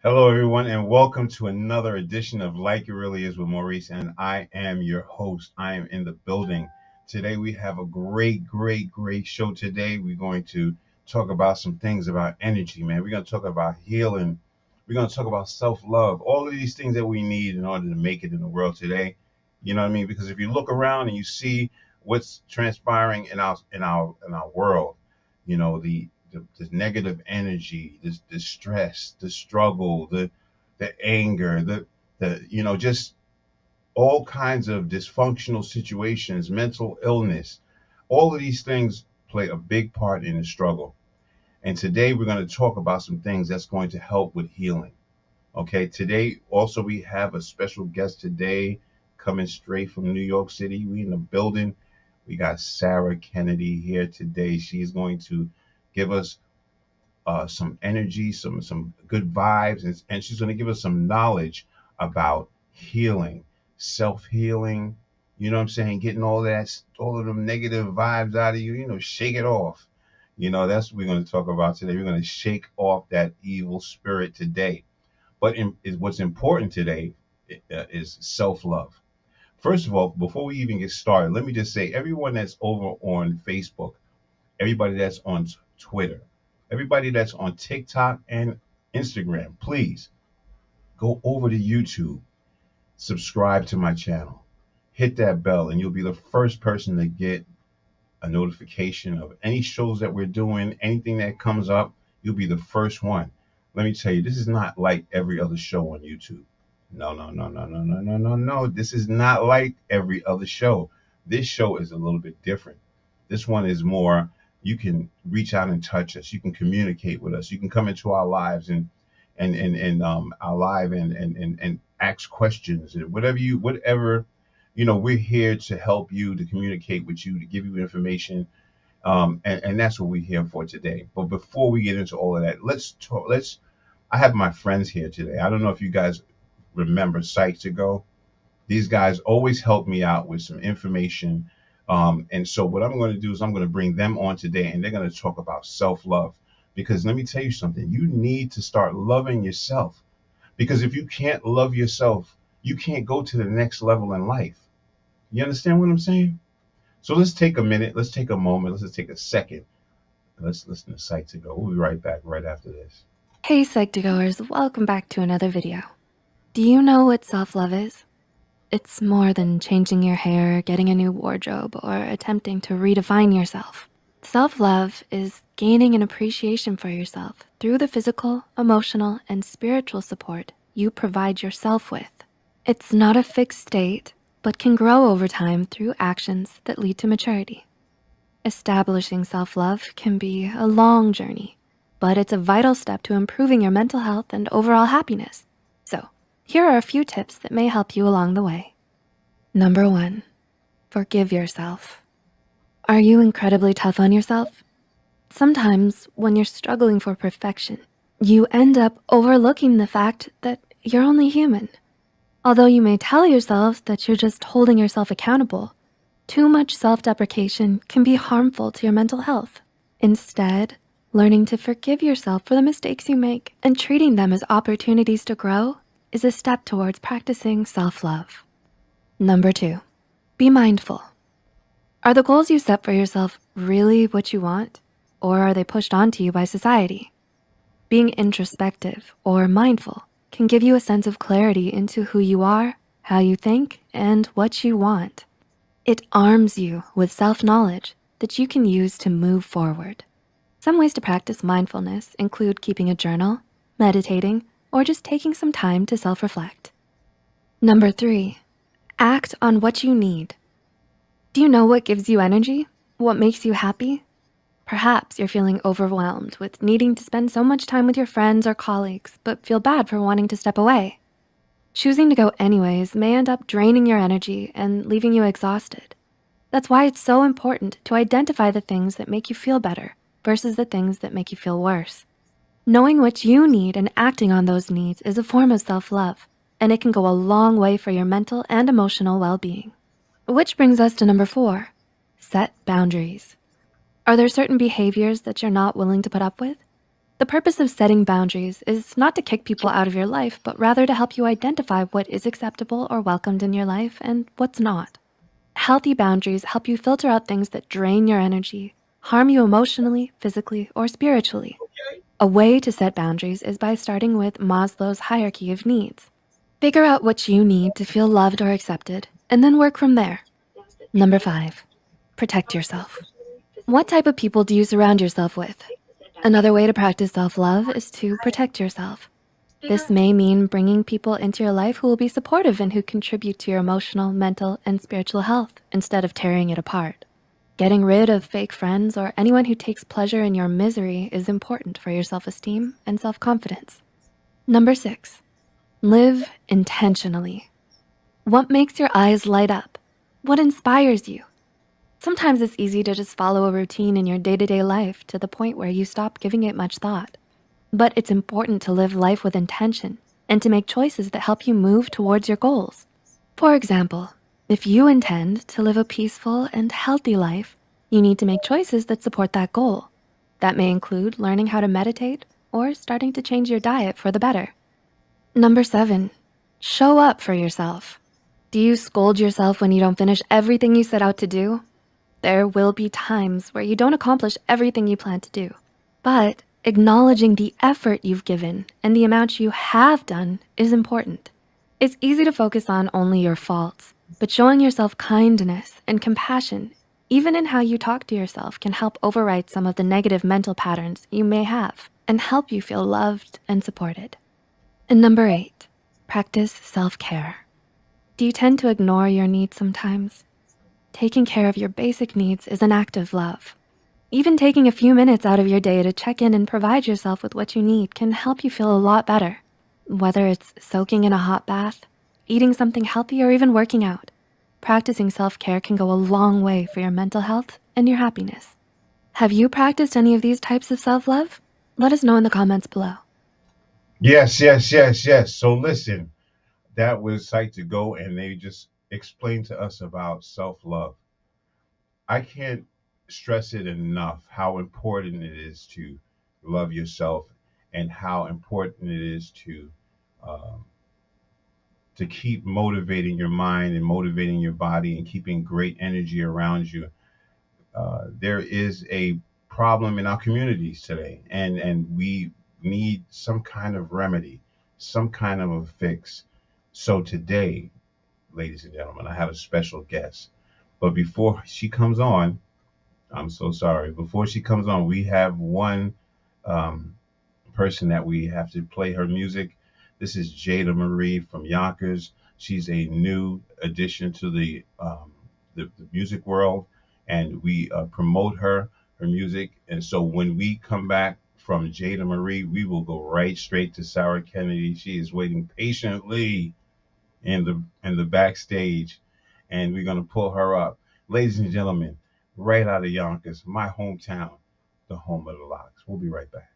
Hello, everyone, and welcome to another edition of Like It Really Is with Maurice. And I am your host. I am in the building. Today, we have a great show. Today, we're going to talk about some things about energy, man. We're going to talk about healing. We're going to talk about self love, all of these things that we need in order to make it in the world today. You know what I mean? Because if you look around and you see what's transpiring in our world, the negative energy, the stress, the struggle, the anger, the just all kinds of dysfunctional situations, mental illness, all of these things play a big part in the struggle. And today we're going to talk about some things that's going to help with healing. Okay, today also we have a special guest today coming straight from New York City. We in the building. We got Sarah Kennedy here today. She's going to give us some energy, some good vibes, and she's going to give us some knowledge about healing, self healing. You know what I'm saying? Getting all of them negative vibes out of you. Shake it off. That's what we're going to talk about today. We're going to shake off that evil spirit today. But what's important today is self love. First of all, before we even get started, let me just say everyone that's over on Facebook, everybody that's on Twitter, everybody that's on TikTok and Instagram, please go over to YouTube, subscribe to my channel, hit that bell, and you'll be the first person to get a notification of any shows that we're doing, anything that comes up. You'll be the first one. Let me tell you, this is not like every other show on YouTube. No. This is not like every other show. This show is a little bit different. This one is more, you can reach out and touch us. You can communicate with us. You can come into our lives and our live and ask questions and whatever, we're here to help you, to communicate with you, to give you information. And that's what we're here for today. But before we get into all of that, let's talk. I have my friends here today. I don't know if you guys remember Sites Ago. These guys always help me out with some information. And so what I'm going to do is I'm going to bring them on today, and they're going to talk about self-love. Because let me tell you something, you need to start loving yourself. Because if you can't love yourself, you can't go to the next level in life. You understand what I'm saying? So let's take a minute, let's take a moment, let's just take a second. Let's listen to Sites Ago. We'll be right back right after this. Hey Psych2Goers, welcome back to another video. Do you know what self-love is? It's more than changing your hair, getting a new wardrobe, or attempting to redefine yourself. Self-love is gaining an appreciation for yourself through the physical, emotional, and spiritual support you provide yourself with. It's not a fixed state, but can grow over time through actions that lead to maturity. Establishing self-love can be a long journey, but it's a vital step to improving your mental health and overall happiness. So, here are a few tips that may help you along the way. Number 1, forgive yourself. Are you incredibly tough on yourself? Sometimes when you're struggling for perfection, you end up overlooking the fact that you're only human. Although you may tell yourself that you're just holding yourself accountable, too much self-deprecation can be harmful to your mental health. Instead, learning to forgive yourself for the mistakes you make and treating them as opportunities to grow is a step towards practicing self-love. Number 2, be mindful. Are the goals you set for yourself really what you want, or are they pushed onto you by society? Being introspective or mindful can give you a sense of clarity into who you are, how you think, and what you want. It arms you with self-knowledge that you can use to move forward. Some ways to practice mindfulness include keeping a journal, meditating, or just taking some time to self-reflect. Number 3, act on what you need. Do you know what gives you energy? What makes you happy? Perhaps you're feeling overwhelmed with needing to spend so much time with your friends or colleagues, but feel bad for wanting to step away. Choosing to go anyways may end up draining your energy and leaving you exhausted. That's why it's so important to identify the things that make you feel better versus the things that make you feel worse. Knowing what you need and acting on those needs is a form of self-love, and it can go a long way for your mental and emotional well-being. Which brings us to number 4, set boundaries. Are there certain behaviors that you're not willing to put up with? The purpose of setting boundaries is not to kick people out of your life, but rather to help you identify what is acceptable or welcomed in your life and what's not. Healthy boundaries help you filter out things that drain your energy, harm you emotionally, physically, or spiritually. A way to set boundaries is by starting with Maslow's hierarchy of needs. Figure out what you need to feel loved or accepted, and then work from there. Number 5, protect yourself. What type of people do you surround yourself with? Another way to practice self-love is to protect yourself. This may mean bringing people into your life who will be supportive and who contribute to your emotional, mental, and spiritual health instead of tearing it apart. Getting rid of fake friends or anyone who takes pleasure in your misery is important for your self-esteem and self-confidence. Number 6, live intentionally. What makes your eyes light up? What inspires you? Sometimes it's easy to just follow a routine in your day-to-day life to the point where you stop giving it much thought. But it's important to live life with intention and to make choices that help you move towards your goals. For example, if you intend to live a peaceful and healthy life, you need to make choices that support that goal. That may include learning how to meditate or starting to change your diet for the better. Number 7, show up for yourself. Do you scold yourself when you don't finish everything you set out to do? There will be times where you don't accomplish everything you plan to do, but acknowledging the effort you've given and the amount you have done is important. It's easy to focus on only your faults, but showing yourself kindness and compassion, even in how you talk to yourself, can help overwrite some of the negative mental patterns you may have and help you feel loved and supported. And number 8, practice self-care. Do you tend to ignore your needs sometimes? Taking care of your basic needs is an act of love. Even taking a few minutes out of your day to check in and provide yourself with what you need can help you feel a lot better. Whether it's soaking in a hot bath, eating something healthy, or even working out, practicing self-care can go a long way for your mental health and your happiness. Have you practiced any of these types of self-love? Let us know in the comments below. Yes. So listen, that was Sight to Go, and they just explained to us about self-love. I can't stress it enough how important it is to love yourself and how important it is to keep motivating your mind and motivating your body and keeping great energy around you. There is a problem in our communities today, and we need some kind of remedy, some kind of a fix. So today, ladies and gentlemen, I have a special guest. But before she comes on, I'm so sorry. Before she comes on, we have one person that we have to play her music. This is Jada Marie from Yonkers. She's a new addition to the music world, and we promote her music. And so when we come back from Jada Marie, we will go right straight to Sarah Kennedy. She is waiting patiently in the backstage, and we're gonna pull her up. Ladies and gentlemen, right out of Yonkers, my hometown, the home of the locks. We'll be right back.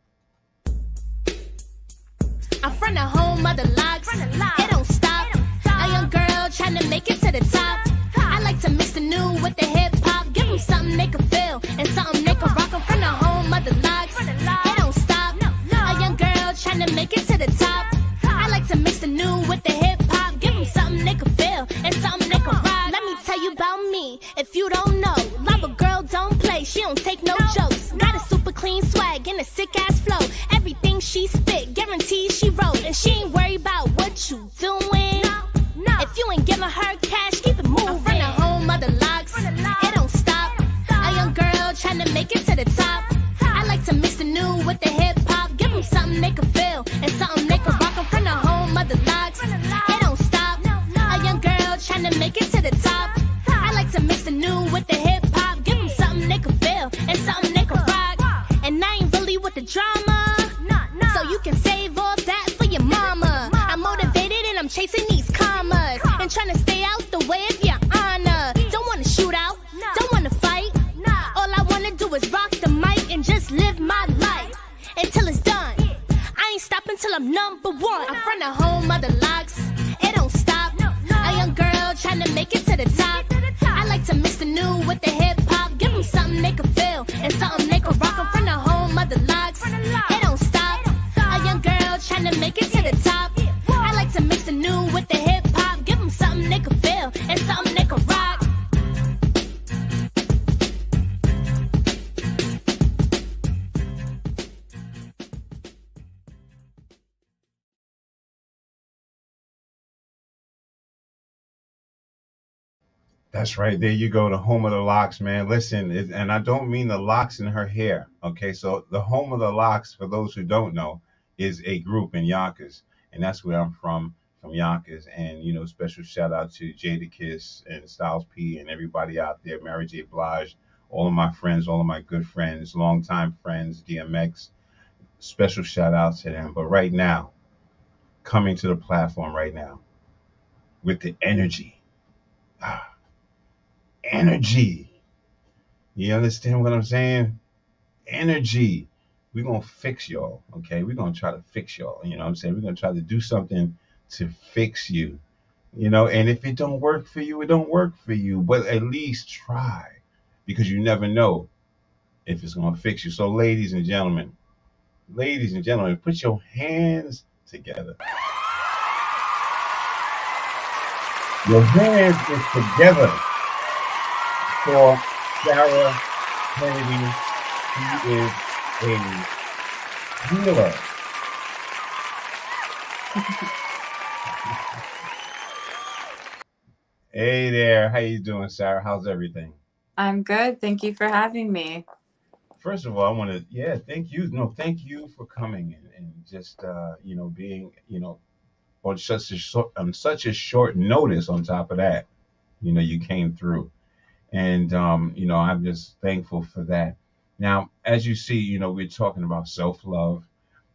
I'm from the home of the locks. It don't stop. A young girl trying to make it to the top. I like to mix the new with the hip hop. Give them something they can feel and something they can rock. I'm from the home of the locks. It don't stop. A young girl trying to make it to the top. I like to mix the new with the hip hop. Give them something they can feel and something they can rock. Let me tell you about me, if you don't know. Lava girl don't play, she don't take no jokes. Got a super clean swag and a sick ass flow. Everything she spit, guaranteed she wrote. And she ain't worried about what you doing. If you ain't giving her cash, keep it moving. I'm from the home of the locks. It don't stop. A young girl trying to make it to the top. I like to mix the new with the hip hop. Give them something they can feel and something they can rock. I'm from the home of the locks. It don't stop. A young girl trying to make it to the top. I like to mix the new with the hip hop. Give them something they can feel and something they can rock. And I ain't really with the drama, so you can save all that for your mama. I'm motivated and I'm chasing these commas and trying to stay out the way of your honor. Don't wanna shoot out, don't wanna fight. All I wanna do is rock the mic and just live my life until it's done. I ain't stopping till I'm number one. I'm from the home of the locks. It don't stop. A young girl trying to make it to the top. I like to mix the new with the hip hop. Give them something they can feel and something they can rock. I'm from the home of the locks. It don't stop. That's right. There you go. The home of the locks, man. Listen, and I don't mean the locks in her hair. Okay, so the home of the locks, for those who don't know, is a group in Yonkers, and that's where I'm from Yonkers. And special shout out to Jada Kiss and Styles P and everybody out there, Mary J. Blige, all of my friends, all of my good friends, longtime friends, DMX. Special shout out to them. But right now, coming to the platform right now with the energy, ah, energy. You understand what I'm saying? Energy. We're gonna fix y'all, okay? We're gonna try to fix y'all. You know what I'm saying? We're gonna try to do something to fix you. And if it don't work for you, it don't work for you. But at least try. Because you never know if it's gonna fix you. So ladies and gentlemen, put your hands together. Your hands is together for Sarah Kennedy. She is a healer. Hey there, how you doing, Sarah? How's everything? I'm good. Thank you for having me. First of all, I want to, yeah, thank you. No, thank you for coming and just, being, on such a short notice. On top of that, you came through, and I'm just thankful for that. Now, as you see, we're talking about self-love.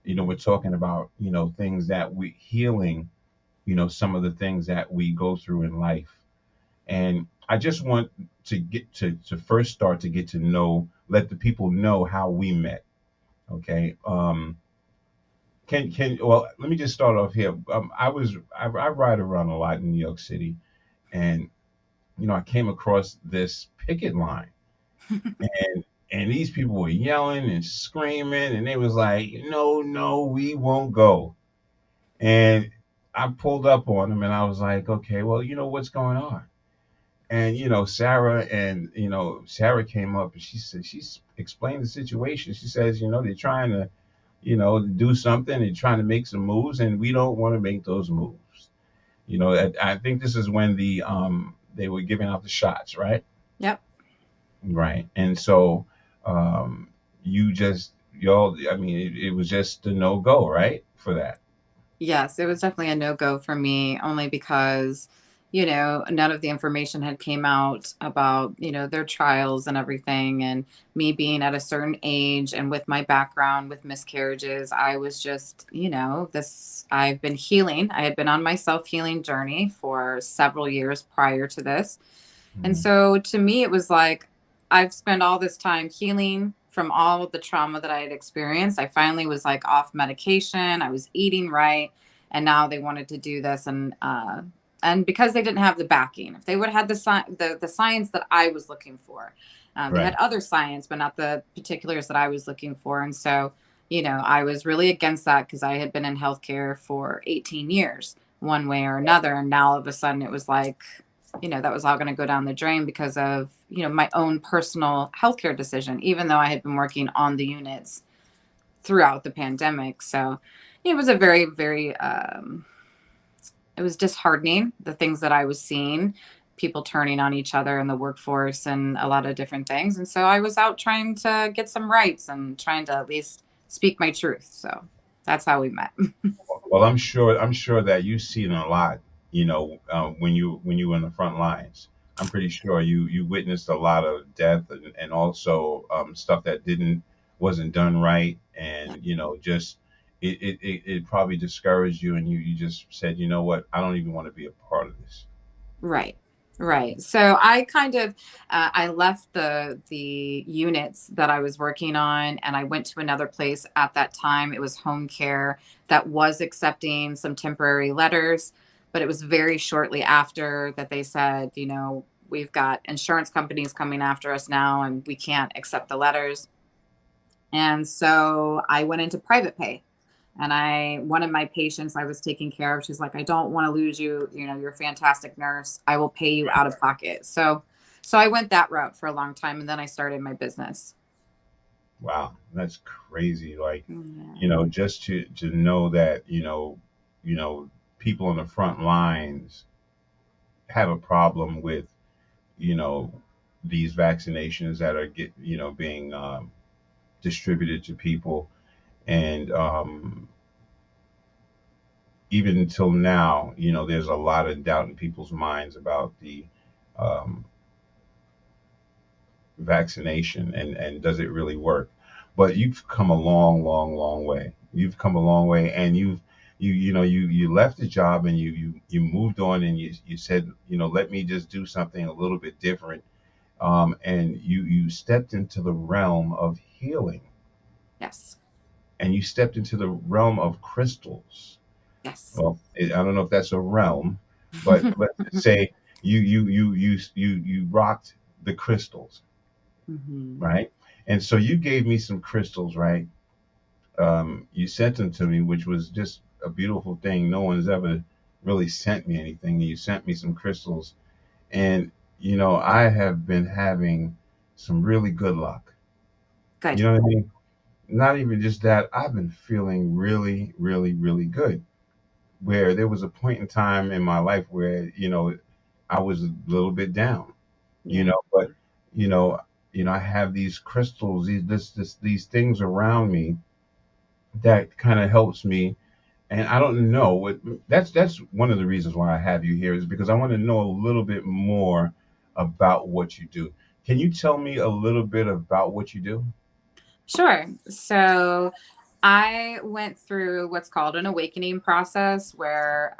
We're talking about things that we healing. Some of the things that we go through in life. And I just want to get to first start to get to know, let the people know how we met. Okay. Well, let me just start off here. I ride around a lot in New York City, and I came across this picket line, and these people were yelling and screaming, and they was like, no, no, we won't go. And I pulled up on them, and I was like, okay, well, what's going on? And Sarah came up and she said, she's explained the situation. She says, they're trying to, do something. They're trying to make some moves, and we don't want to make those moves. I think this is when they were giving out the shots, right? Yep. Right. And so you just y'all, I mean, it was just a no go, right? For that. Yes, it was definitely a no-go for me, only because, none of the information had came out about, their trials and everything. And me being at a certain age and with my background with miscarriages, I was just, I've been healing. I had been on my self-healing journey for several years prior to this. And Mhm. so to me, it was like I've spent all this time healing from all of the trauma that I had experienced. I finally was like off medication. I was eating right. And now they wanted to do this. And because they didn't have the backing, if they would have had the science that I was looking for, they had Right. other science, but not the particulars that I was looking for. And so, I was really against that because I had been in healthcare for 18 years, one way or another. And now all of a sudden it was like, that was all going to go down the drain because of, my own personal healthcare decision, even though I had been working on the units throughout the pandemic. So it was a very, very, it was disheartening, the things that I was seeing, people turning on each other in the workforce and a lot of different things. And so I was out trying to get some rights and trying to at least speak my truth. So that's how we met. Well, I'm sure that you've seen a lot, when you were in the front lines. I'm pretty sure you witnessed a lot of death and also stuff that wasn't done right, and just it probably discouraged you, and you just said, you know what, I don't even want to be a part of this. Right. Right. So I kind of I left the units that I was working on and I went to another place at that time. It was home care that was accepting some temporary letters, but it was very shortly after that they said, we've got insurance companies coming after us now and we can't accept the letters. And so I went into private pay. And one of my patients I was taking care of, she's like, I don't want to lose you. You're a fantastic nurse. I will pay you out of pocket. So I went that route for a long time. And then I started my business. Wow, that's crazy. Like, Yeah. just to know that, you know, people on the front lines have a problem with, you know, these vaccinations that are being distributed to people, and even until now, there's a lot of doubt in people's minds about the um, vaccination, and does it really work. But you've come a long, long, long way. You've come a long way, and you left the job, and you moved on, and you said, let me just do something a little bit different. And you stepped into the realm of healing, Yes. and you stepped into the realm of crystals. Yes. Well, I don't know if that's a realm, but let's just say you rocked the crystals, Hmm. right? And so you gave me some crystals, right? You sent them to me, which was just a beautiful thing. No one's ever really sent me anything. You sent me some crystals, and I have been having some really good luck. You Good. know what I mean? Not even just that, I've been feeling really, really, really good. Where there was a point in time in my life where I was a little bit down, Yeah. but you know, I have these crystals, these things around me that kind of helps me. And I don't know what that's one of the reasons why I have you here, is because I want to know a little bit more about what you do. Can you tell me a little bit about what you do? Sure. So I went through what's called an awakening process where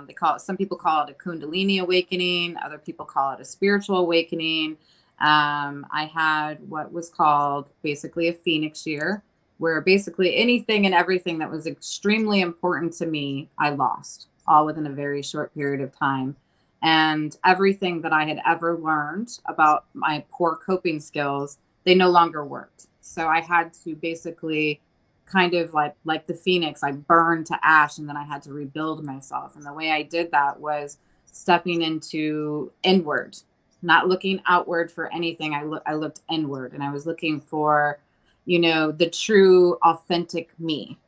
they call it, some people call it a Kundalini awakening, other people call it a spiritual awakening. I had what was called basically a Phoenix year, where basically anything and everything that was extremely important to me, I lost all within a very short period of time. And everything that I had ever learned about my poor coping skills, they no longer worked. So I had to basically kind of like the phoenix, I burned to ash, and then I had to rebuild myself. And the way I did that was stepping into inward, not looking outward for anything. I looked inward, and I was looking for, the true authentic me,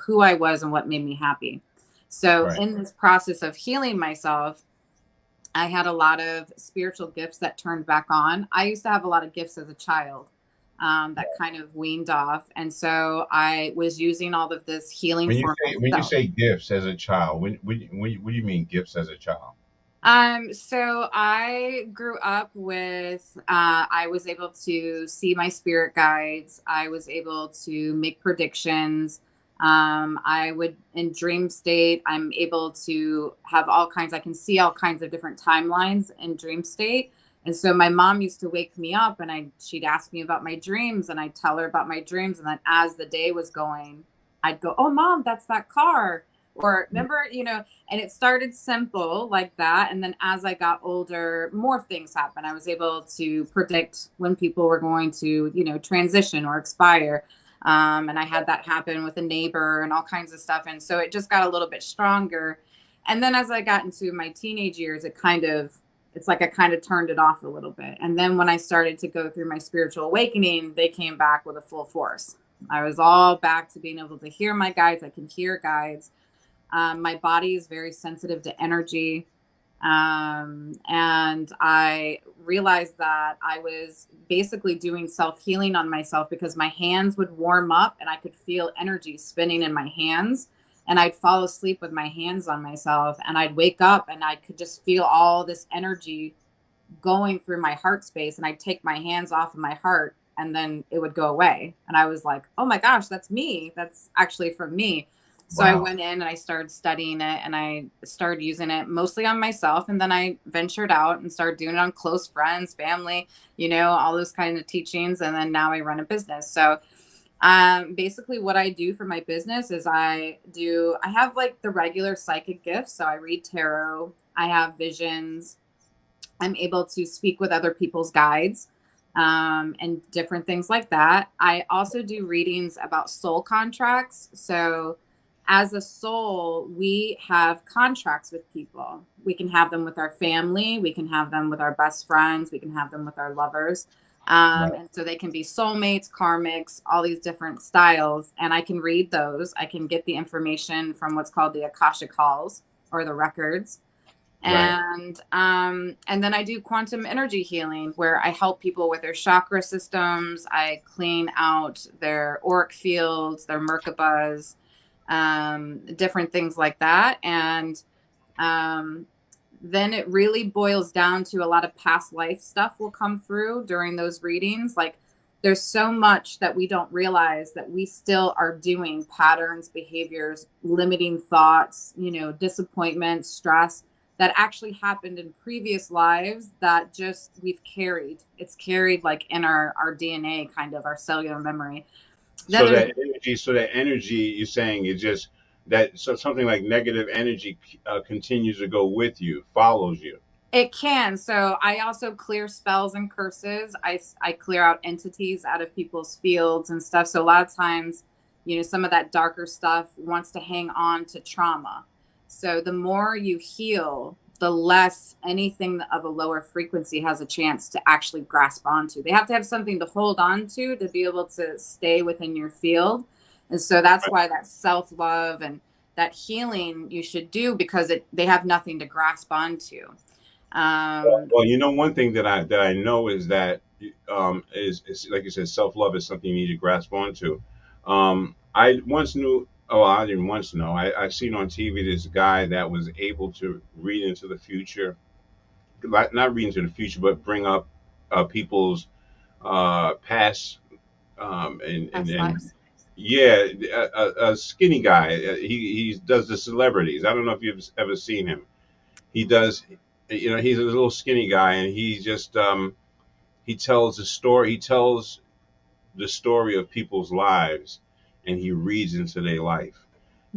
who I was and what made me happy. So Right. in this process of healing myself, I had a lot of spiritual gifts that turned back on. I used to have a lot of gifts as a child, that kind of weaned off. And so I was using all of this healing for When you myself. say gifts as a child, what do you mean gifts as a child? So I grew up with, I was able to see my spirit guides. I was able to make predictions. I would, in dream state, I'm able to have all kinds, I can see all kinds of different timelines in dream state. And so my mom used to wake me up, and she'd ask me about my dreams, and I'd tell her about my dreams. And then as the day was going, I'd go, "Oh, mom, that's that car." Or remember, and it started simple like that. And then as I got older, more things happened. I was able to predict when people were going to, transition or expire. And I had that happen with a neighbor and all kinds of stuff. And so it just got a little bit stronger. And then as I got into my teenage years, it's like I kind of turned it off a little bit. And then when I started to go through my spiritual awakening, they came back with a full force. I was all back to being able to hear my guides. I can hear guides. My body is very sensitive to energy. And I realized that I was basically doing self healing on myself because my hands would warm up and I could feel energy spinning in my hands. And I'd fall asleep with my hands on myself, and I'd wake up and I could just feel all this energy going through my heart space. And I'd take my hands off of my heart, and then it would go away. And I was like, oh my gosh, that's me. That's actually from me. So I Wow. went in and I started studying it, and I started using it mostly on myself. And then I ventured out and started doing it on close friends, family, all those kind of teachings. And then now I run a business. So basically what I do for my business is I have like the regular psychic gifts. So I read tarot, I have visions, I'm able to speak with other people's guides, and different things like that. I also do readings about soul contracts. So as a soul, we have contracts with people. We can have them with our family, we can have them with our best friends, we can have them with our lovers. Right. And so they can be soulmates, karmics, all these different styles. And I can read those. I can get the information from what's called the Akashic Halls, or the records. Right. And then I do quantum energy healing, where I help people with their chakra systems. I clean out their auric fields, their Merkabas, different things like that. And um, then it really boils down to a lot of past life stuff will come through during those readings. Like, there's so much that we don't realize that we still are doing: patterns, behaviors, limiting thoughts, disappointment, stress, that actually happened in previous lives, that just we've carried. It's carried like in our DNA, kind of our cellular memory. Then So there's that energy, you're saying, is just that, so something like negative energy continues to go with you, follows you. It can. So I also clear spells and curses. I clear out entities out of people's fields and stuff. So a lot of times, some of that darker stuff wants to hang on to trauma. So the more you heal, the less anything of a lower frequency has a chance to actually grasp onto. They have to have something to hold on to be able to stay within your field. And so that's why that self-love and that healing you should do, because they have nothing to grasp onto. Well, one thing that I know is that is like you said, self love is something you need to grasp onto. I once knew. Oh, I didn't once know. I seen on TV this guy that was able to read into the future, not read into the future, but bring up people's past, Past and lives. yeah, a skinny guy. He does the celebrities. I don't know if you've ever seen him. He does. He's a little skinny guy, and he just he tells the story. He tells the story of people's lives, and he reads into their life.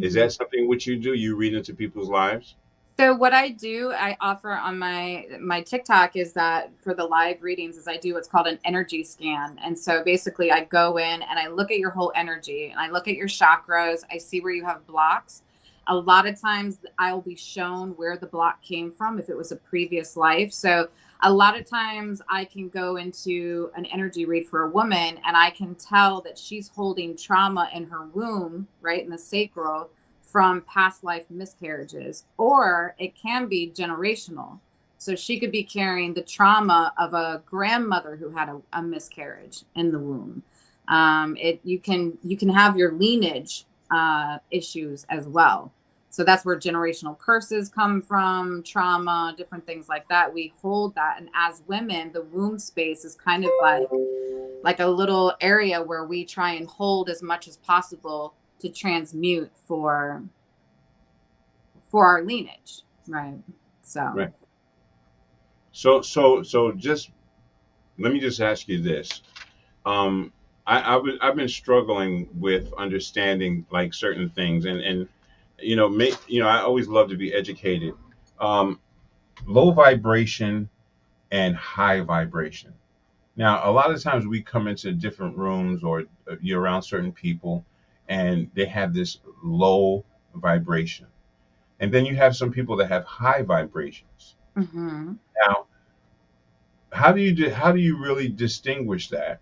Is Mhm. that something which you do? You read into people's lives? So what I do, I offer on my TikTok, is that for the live readings, is I do what's called an energy scan. And so basically I go in and I look at your whole energy, and I look at your chakras. I see where you have blocks. A lot of times I'll be shown where the block came from, if it was a previous life. So a lot of times I can go into an energy read for a woman, and I can tell that she's holding trauma in her womb, right in the sacral, from past life miscarriages, or it can be generational. So she could be carrying the trauma of a grandmother who had a miscarriage in the womb. You can have your lineage issues as well. So that's where generational curses come from, trauma, different things like that. We hold that, and as women, the womb space is kind of like a little area where we try and hold as much as possible to transmute for our lineage, right? So Right. So just let me just ask you this. Um, I've been struggling with understanding like certain things, and I always love to be educated. Um, Low vibration and high vibration. Now, a lot of times we come into different rooms, or you're around certain people, and they have this low vibration. And then you have some people that have high vibrations. mhm. Now, how do you really distinguish that,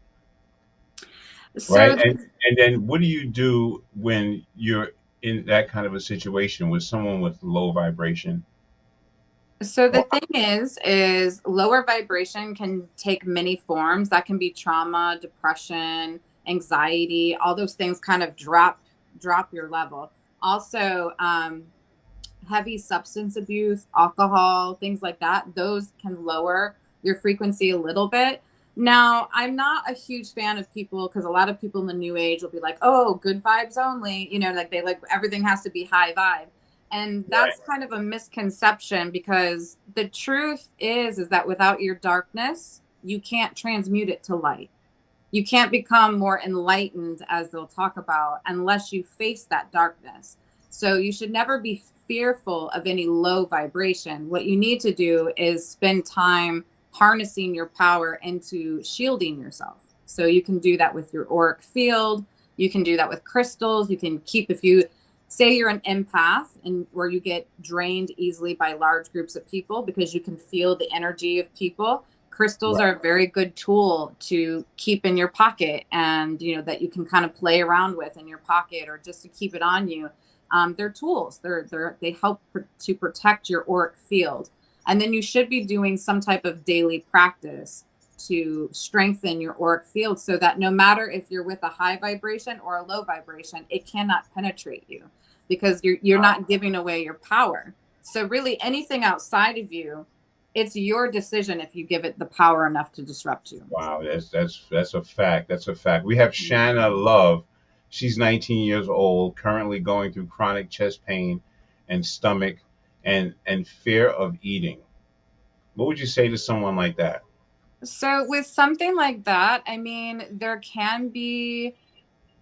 right? so And then what do you do when you're in that kind of a situation with someone with low vibration? So the Or thing is lower vibration can take many forms. That can be trauma, depression, anxiety. All those things kind of drop your level. Also, heavy substance abuse, alcohol, things like that, those can lower your frequency a little bit. Now, I'm not a huge fan of people, because a lot of people in the new age will be like, oh, good vibes only, like they like everything has to be high vibe. And right, that's kind of a misconception, because the truth is that without your darkness, you can't transmute it to light. You can't become more enlightened, as they'll talk about, unless you face that darkness. So you should never be fearful of any low vibration. What you need to do is spend time harnessing your power into shielding yourself. So you can do that with your auric field. You can do that with crystals. You can keep, if you say you're an empath, and where you get drained easily by large groups of people because you can feel the energy of people, crystals right, are a very good tool to keep in your pocket, and that you can kind of play around with in your pocket, or just to keep it on you. They're tools. They help to protect your auric field. And then you should be doing some type of daily practice to strengthen your auric field so that no matter if you're with a high vibration or a low vibration, it cannot penetrate you because you're not giving away your power. So really anything outside of you, it's your decision if you give it the power enough to disrupt you. Wow, that's a fact. That's a fact. We have Shanna Love. She's 19 years old, currently going through chronic chest pain and stomach and fear of eating. What would you say to someone like that? So with something like that, I mean, there can be,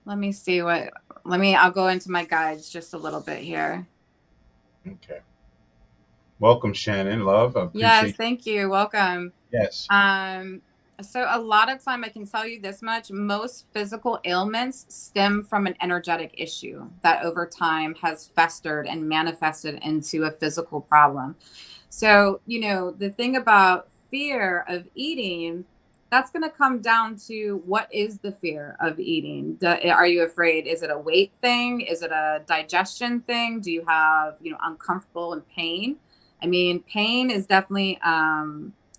I'll go into my guides just a little bit here. Okay. Welcome, Shannon Love. I Yes, appreciate thank you. Welcome. Yes. So a lot of time I can tell you this much, most physical ailments stem from an energetic issue that over time has festered and manifested into a physical problem. So, the thing about fear of eating, that's going to come down to what is the fear of eating? Are you afraid? Is it a weight thing? Is it a digestion thing? Do you have, uncomfortable and pain? I mean, pain is definitely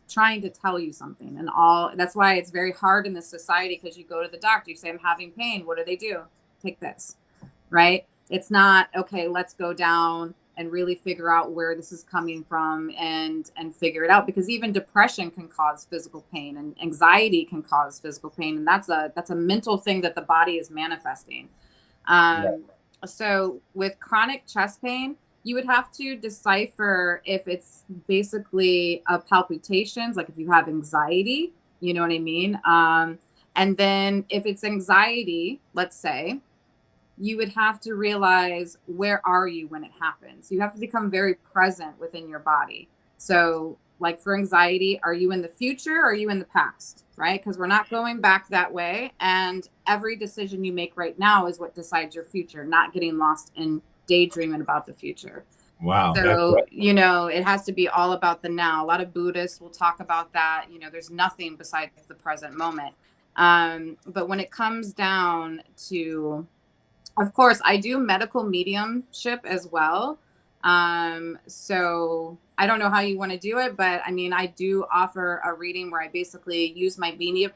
trying to tell you something, and that's why it's very hard in this society, because you go to the doctor, you say, I'm having pain. What do? Take this, right? It's not, okay, let's go down and really figure out where this is coming from and figure it out, because even depression can cause physical pain and anxiety can cause physical pain. And that's a mental thing that the body is manifesting. So with chronic chest pain, you would have to decipher if it's basically palpitations, like if you have anxiety, you know what I mean? And then if it's anxiety, let's say, you would have to realize, where are you when it happens? You have to become very present within your body. So like for anxiety, are you in the future or are you in the past, right? Because we're not going back that way. And every decision you make right now is what decides your future, not getting lost in daydreaming about the future. Wow. So, it has to be all about the now. A lot of Buddhists will talk about that. There's nothing besides the present moment. But when it comes down to, of course, I do medical mediumship as well. So I don't know how you want to do it, but I mean, I do offer a reading where I basically use my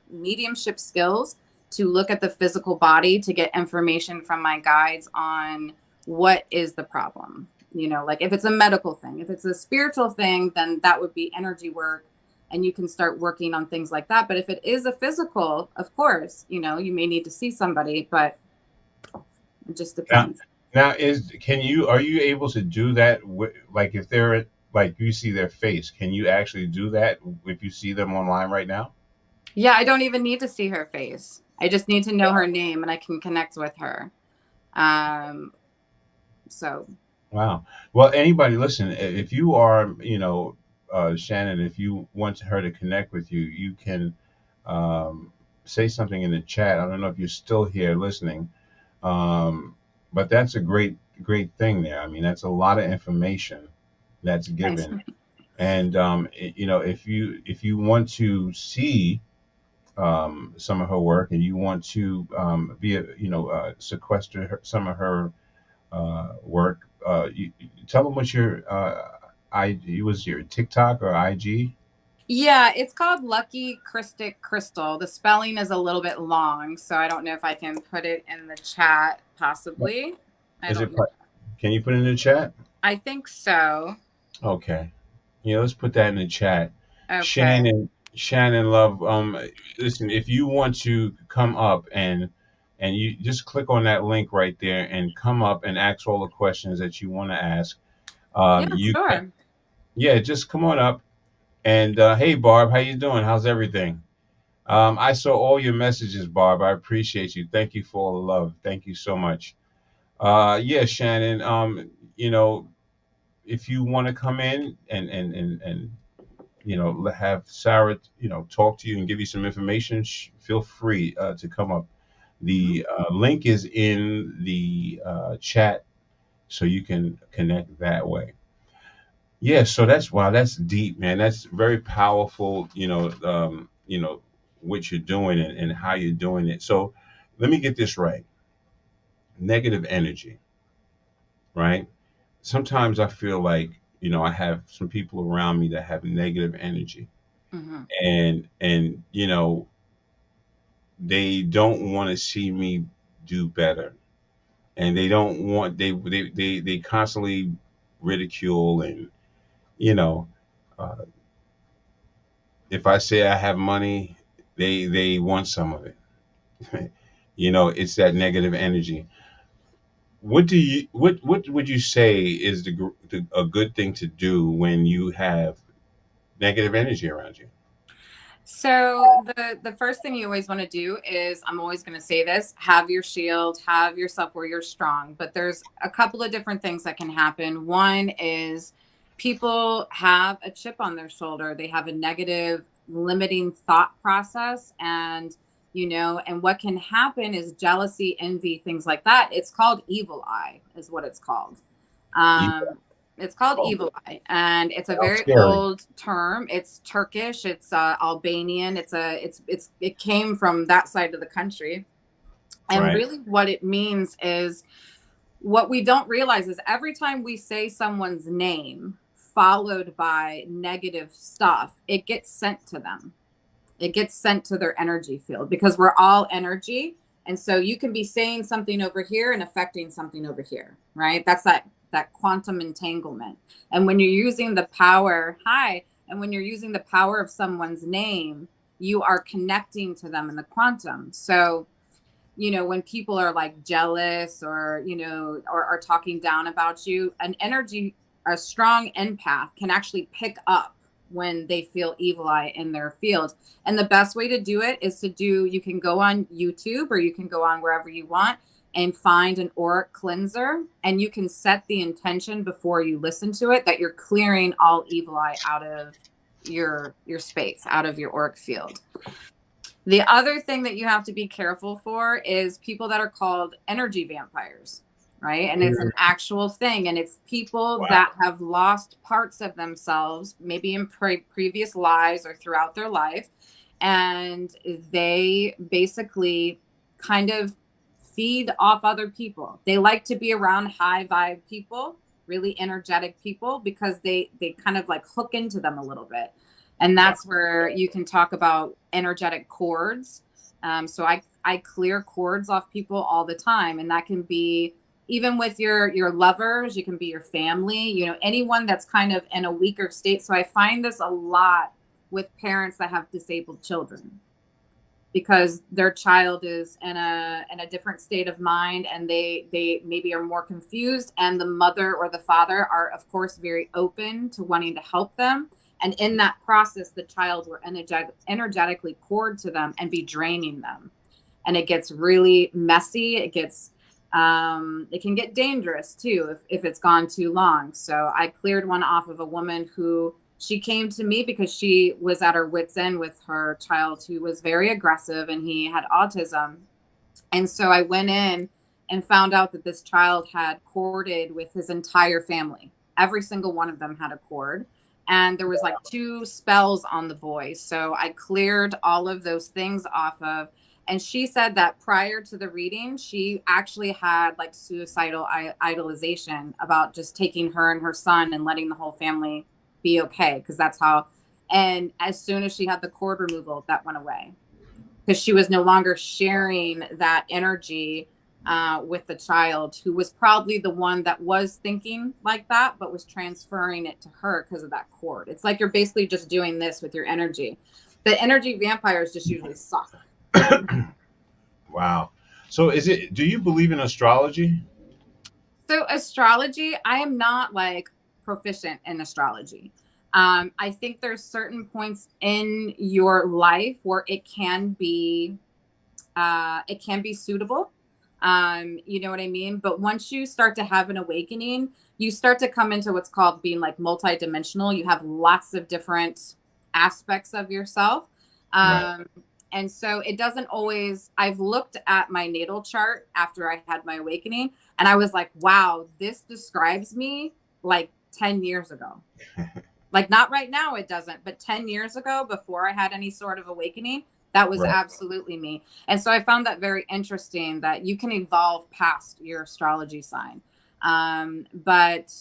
mediumship skills to look at the physical body to get information from my guides on what is the problem. Like if it's a medical thing, if it's a spiritual thing, then that would be energy work and you can start working on things like that. But if it is a physical, of course, you may need to see somebody, but it just depends. Now, are you able to do that? Like if they're like you see their face, can you actually do that if you see them online right now? Yeah, I don't even need to see her face. I just need to know her name and I can connect with her. So. Wow. Well, anybody listen, if you are, Shannon, if you want her to connect with you, you can say something in the chat. I don't know if you're still here listening. But that's a great thing there. I mean, that's a lot of information that's given. And if you want to see some of her work and you want to sequester some of her work, you tell them what your was your TikTok or IG? Yeah, it's called Lucky Christic Crystal. The spelling is a little bit long, so I don't know if I can put it in the chat, possibly. Can you put it in the chat? I think so. Okay. Yeah, let's put that in the chat. Okay. Shannon Love, listen, if you want to come up and you just click on that link right there and come up and ask all the questions that you want to ask. Sure. Just come on up. And hey, Barb, how you doing? How's everything? I saw all your messages, Barb. I appreciate you. Thank you for all the love. Thank you so much. Shannon, if you want to come in and have Sarah, talk to you and give you some information, feel free to come up. The link is in the chat, so you can connect that way. Yeah, so that's deep, man. That's very powerful, what you're doing and how you're doing it. So let me get this right. Negative energy. right? Sometimes I feel like, I have some people around me that have negative energy, Hmm. and they don't want to see me do better, and they don't want they constantly ridicule, and you know uh, if I say I have money, they want some of it. It's that negative energy. What would you say is a good thing to do when you have negative energy around you? So the first thing you always want to do is, I'm always going to say this, have your shield, have yourself where you're strong. But there's a couple of different things that can happen. One is people have a chip on their shoulder. They have a negative limiting thought process, and what can happen is jealousy, envy, things like that. It's called evil eye is what it's called. You Um, it's called evil eye, and it's a sound very scary, old term. It's Turkish. It's Albanian. It came from that side of the country. And right? really, what it means is, what we don't realize is every time we say someone's name followed by negative stuff, it gets sent to them. It gets sent to their energy field, because we're all energy. And so you can be saying something over here and affecting something over here, right? That's that quantum entanglement. And when you're using the power, and when you're using the power of someone's name, you are connecting to them in the quantum. So, when people are like jealous, or, or are talking down about you, a strong empath can actually pick up when they feel evil eye in their field. And the best way to do it is you can go on YouTube, or you can go on wherever you want and find an auric cleanser, and you can set the intention before you listen to it that you're clearing all evil eye out of your space, out of your auric field. The other thing that you have to be careful for is people that are called energy vampires, right? And it's an actual thing. And it's people Wow. that have lost parts of themselves, maybe in previous lives or throughout their life. And they basically kind of feed off other people. They like to be around high vibe people, really energetic people, because they kind of like hook into them a little bit. And Wow. that's where you can talk about energetic cords. So I clear cords off people all the time, and that can be even with your lovers. You can be your family, anyone that's kind of in a weaker state. So I find this a lot with parents that have disabled children, because their child is in a different state of mind, and they maybe are more confused, and the mother or the father are, of course, very open to wanting to help them. And in that process, the child will energetically cord to them and be draining them. And it gets really messy. It can get dangerous too if it's gone too long. So I cleared one off of a woman who, she came to me because she was at her wit's end with her child, who was very aggressive, and he had autism. And so I went in and found out that this child had corded with his entire family. Every single one of them had a cord. And there was like 2 spells on the boy. So I cleared all of those things off of. And she said that prior to the reading, she actually had like suicidal idolization about just taking her and her son and letting the whole family be okay. Because that's how, and as soon as she had the cord removal, that went away. Because she was no longer sharing that energy with the child, who was probably the one that was thinking like that, but was transferring it to her because of that cord. It's like you're basically just doing this with your energy. The energy vampires just usually suck. Wow. So do you believe in astrology? So astrology, I am not like proficient in astrology. I think there's certain points in your life where it can be suitable. You know what I mean? But once you start to have an awakening, you start to come into what's called being like multidimensional. You have lots of different aspects of yourself. Right. And so it doesn't always, I've looked at my natal chart after I had my awakening, and I was like, wow, this describes me like 10 years ago. Like, not right now, it doesn't, but 10 years ago, before I had any sort of awakening, that was Right. absolutely me. And so I found that very interesting, that you can evolve past your astrology sign. But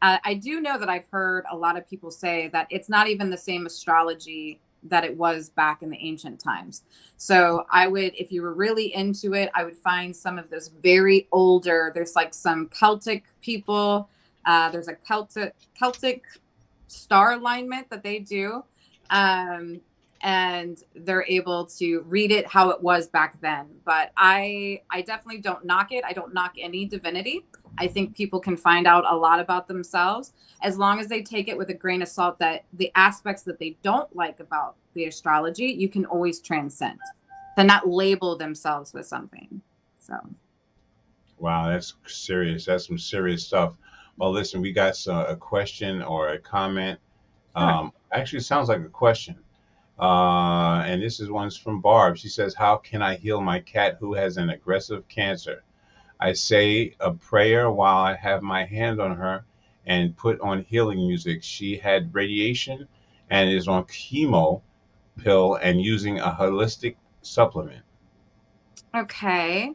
I do know that I've heard a lot of people say that it's not even the same astrology that it was back in the ancient times. So I would, if you were really into it, I would find some of those very older, there's like some Celtic people. There's a Celtic star alignment that they do. And they're able to read it how it was back then. But I definitely don't knock it. I don't knock any divinity. I think people can find out a lot about themselves as long as they take it with a grain of salt, that the aspects that they don't like about the astrology, you can always transcend, to not label themselves with something. So. Wow, that's serious. That's some serious stuff. Well, listen, we got a question or a comment. Sure. Actually, it sounds like a question. And this is one's from Barb. She says, "How can I heal my cat who has an aggressive cancer? I say a prayer while I have my hand on her and put on healing music. She had radiation and is on chemo pill and using a holistic supplement." Okay.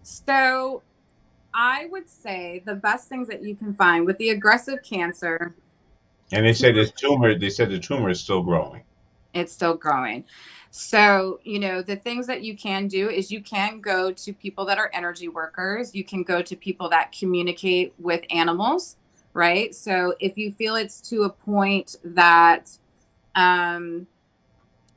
So I would say the best things that you can find with the aggressive cancer, And they said this tumor. They said the tumor is still growing. it's still growing. So, the things that you can do is you can go to people that are energy workers. You can go to people that communicate with animals, right? So if you feel it's to a point that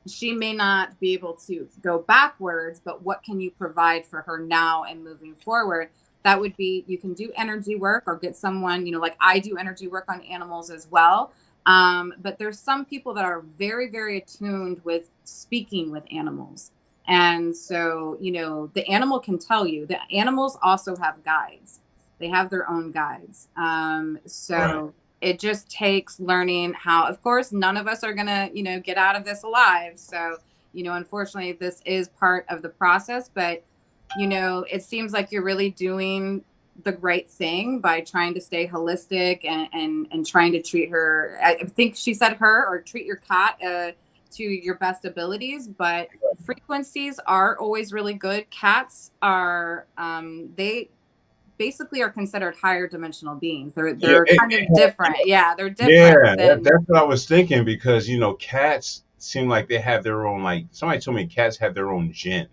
she may not be able to go backwards, but what can you provide for her now and moving forward? That would be, you can do energy work or get someone, like I do energy work on animals as well. But there's some people that are very, very attuned with speaking with animals. And so, the animal can tell you. The animals also have guides. They have their own guides. So Right. it just takes learning how, of course, none of us are going to, get out of this alive. So, unfortunately, this is part of the process. But, it seems like you're really doing the right thing by trying to stay holistic and trying to treat her. I think she said her, or treat your cat to your best abilities. But frequencies are always really good. Cats are, they basically are considered higher dimensional beings. They're Yeah, they're kind of different. Yeah, they're yeah, different than. that's what I was thinking because cats seem like they have their own, like somebody told me cats have their own jinn,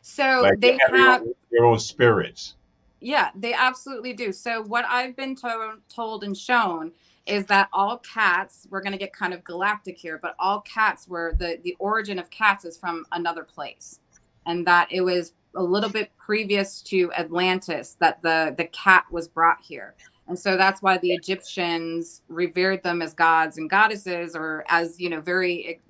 So like they they have have. their own spirits. Yeah, they absolutely do. So what I've been told and shown is that all cats, we're going to get kind of galactic here, but all cats were the origin of cats is from another place, and that it was a little bit previous to Atlantis that the cat was brought here. And so that's why the Egyptians revered them as gods and goddesses, or as, very,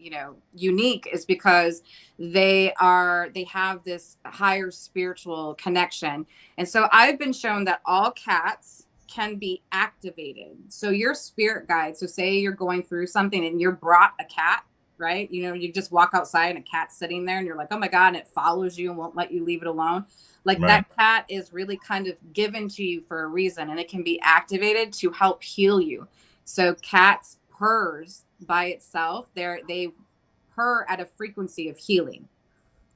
unique, is because they have this higher spiritual connection. And so I've been shown that all cats can be activated. So your spirit guide, so say you're going through something and you're brought a cat, right? You just walk outside and a cat's sitting there and you're like, oh my God, and it follows you and won't let you leave it alone. Like Right. that cat is really kind of given to you for a reason, and it can be activated to help heal you. So cats purrs by itself. They purr at a frequency of healing.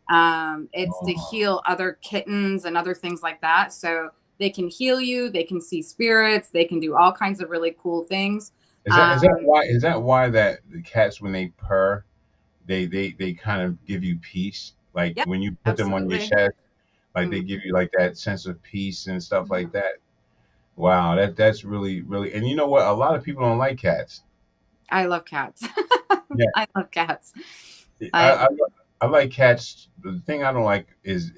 It's to Oh. heal other kittens and other things like that. So they can heal you, they can see spirits, they can do all kinds of really cool things. Is that why that the cats when they purr, they kind of give you peace? Like Yep, when you put them on your absolutely. chest, like they Mhm, give you like that sense of peace and stuff mhm. like that. Wow, that's really, really, and you know what? A lot of people don't like cats. I love cats. Yeah, I love cats. I, I I, I like cats. The thing I don't like is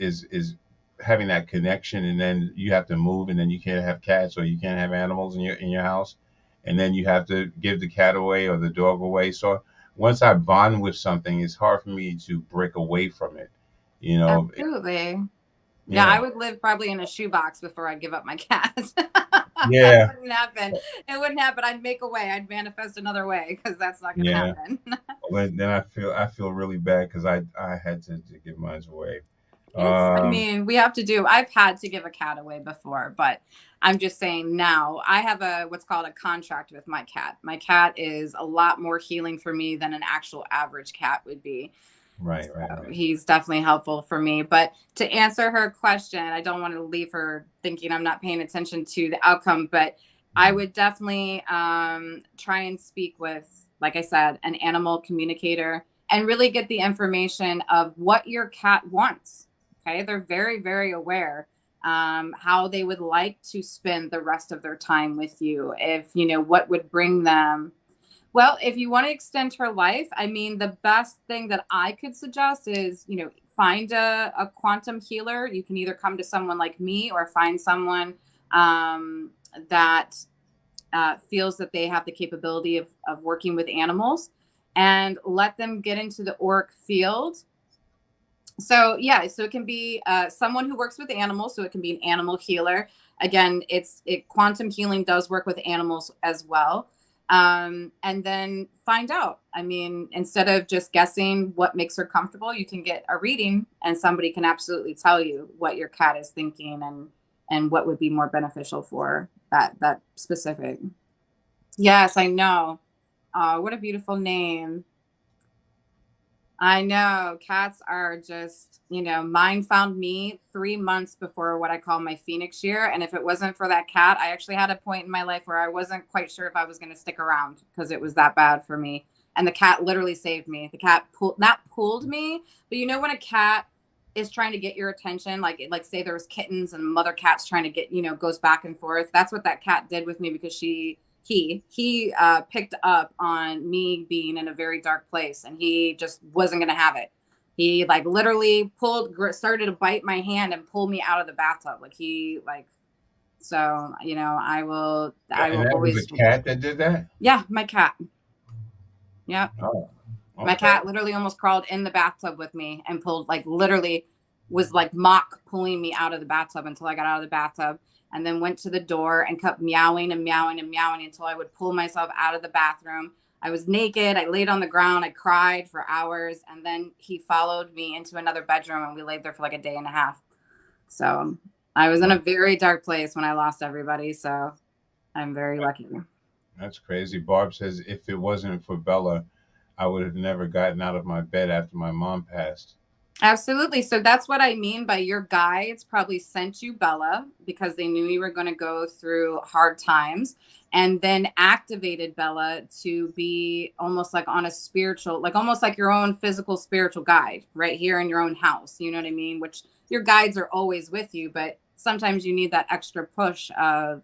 having that connection, and then you have to move, and then you can't have cats or you can't have animals in your house, and then you have to give the cat away or the dog away. So once I bond with something, it's hard for me to break away from it. You know, Absolutely. Yeah, I yeah, would live probably in a shoebox before I'd give up my cat. That yeah, wouldn't happen. It wouldn't happen. I'd make a way. I'd manifest another way, because that's not going to yeah. happen. Then I feel really bad because I had to give mine away. I Um, mean, I've had to give a cat away before, but I'm just saying now I have what's called a contract with my cat. My cat is a lot more healing for me than an actual average cat would be. Right, right, So right. he's definitely helpful for me. But to answer her question, I don't want to leave her thinking I'm not paying attention to the outcome, but I Mhm. would definitely try and speak with, like I said, an animal communicator and really get the information of what your cat wants. Okay. They're very, very aware how they would like to spend the rest of their time with you. If, what would bring them. Well, if you want to extend her life, I mean, the best thing that I could suggest is, find a quantum healer. You can either come to someone like me or find someone that feels that they have the capability of working with animals and let them get into the auric field. So, yeah, so it can be someone who works with animals. So it can be an animal healer. Again, quantum healing does work with animals as well. And then find out. I mean, instead of just guessing what makes her comfortable, you can get a reading and somebody can absolutely tell you what your cat is thinking and what would be more beneficial for that specific. Yes, I know. What a beautiful name. I know. Cats are just, mine found me 3 months before what I call my Phoenix year. And if it wasn't for that cat, I actually had a point in my life where I wasn't quite sure if I was going to stick around because it was that bad for me. And the cat literally saved me. The cat not pulled me, but when a cat is trying to get your attention, like say there was kittens and mother cat's trying to get, goes back and forth. That's what that cat did with me because he picked up on me being in a very dark place and he just wasn't going to have it. He like literally started to bite my hand and pull me out of the bathtub. So, I And will that was always, a cat that did that? yeah, my cat. Yeah. Oh, My okay. cat literally almost crawled in the bathtub with me and pulled, like, literally was like mock pulling me out of the bathtub until I got out of the bathtub, and then went to the door and kept meowing and meowing and meowing until I would pull myself out of the bathroom. I was naked. I laid on the ground. I cried for hours. And then he followed me into another bedroom and we laid there for like a day and a half. So I was in Wow, a very dark place when I lost everybody. So I'm very lucky. that's crazy. Barb says if it wasn't for Bella, I would have never gotten out of my bed after my mom passed. Absolutely. So that's what I mean by your guides probably sent you Bella because they knew you were going to go through hard times and then activated Bella to be almost like on a spiritual, like almost like your own physical spiritual guide right here in your own house. You know what I mean? Which your guides are always with you, but sometimes you need that extra push of,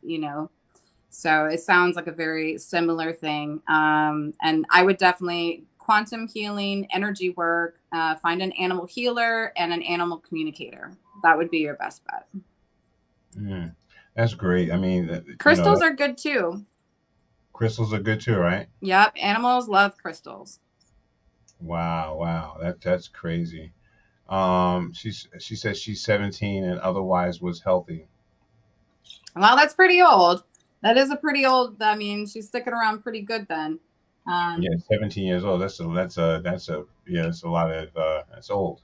so it sounds like a very similar thing. And I would definitely quantum healing, energy work, find an animal healer and an animal communicator. That would be your best bet. Mm, that's great. I mean, Crystals are good too. crystals are good too, right? Yep. Animals love crystals. Wow, wow, that's crazy. She says she's 17 and otherwise was healthy. Well, that's pretty old. That is a pretty old. I mean, she's sticking around pretty good then. Yeah, Um, 17 years old. That's a yeah, that's a lot of that's old,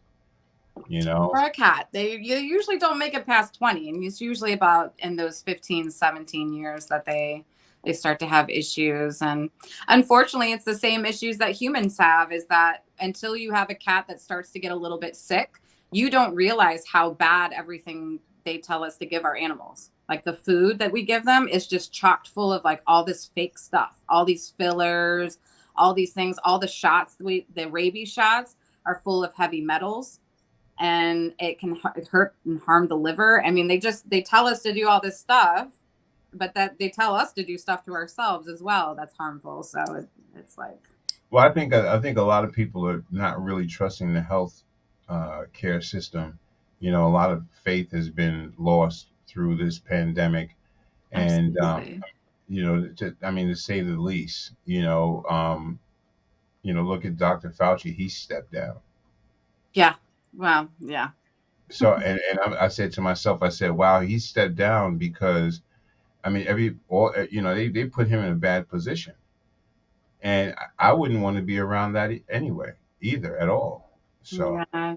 you know. for a cat, you usually don't make it past 20, and it's usually about in those 15, 17 years that they start to have issues. And unfortunately, it's the same issues that humans have, is that until you have a cat that starts to get a little bit sick, you don't realize how bad everything they tell us to give our animals, like the food that we give them, is just chocked full of like all this fake stuff, all these fillers, all these things, all the shots, the rabies shots are full of heavy metals and it can hurt and harm the liver. I mean, they tell us to do all this stuff, but that they tell us to do stuff to ourselves as well that's harmful. So it's like, Well, I think a lot of people are not really trusting the health care system. A lot of faith has been lost through this pandemic, and absolutely. I mean, to say the least. Look at Dr. Fauci; he stepped down. Yeah. Well, yeah. So, and I said to myself, I said, "Wow, he stepped down because I mean, they put him in a bad position, and I wouldn't want to be around that anyway, either at all." So, Yeah.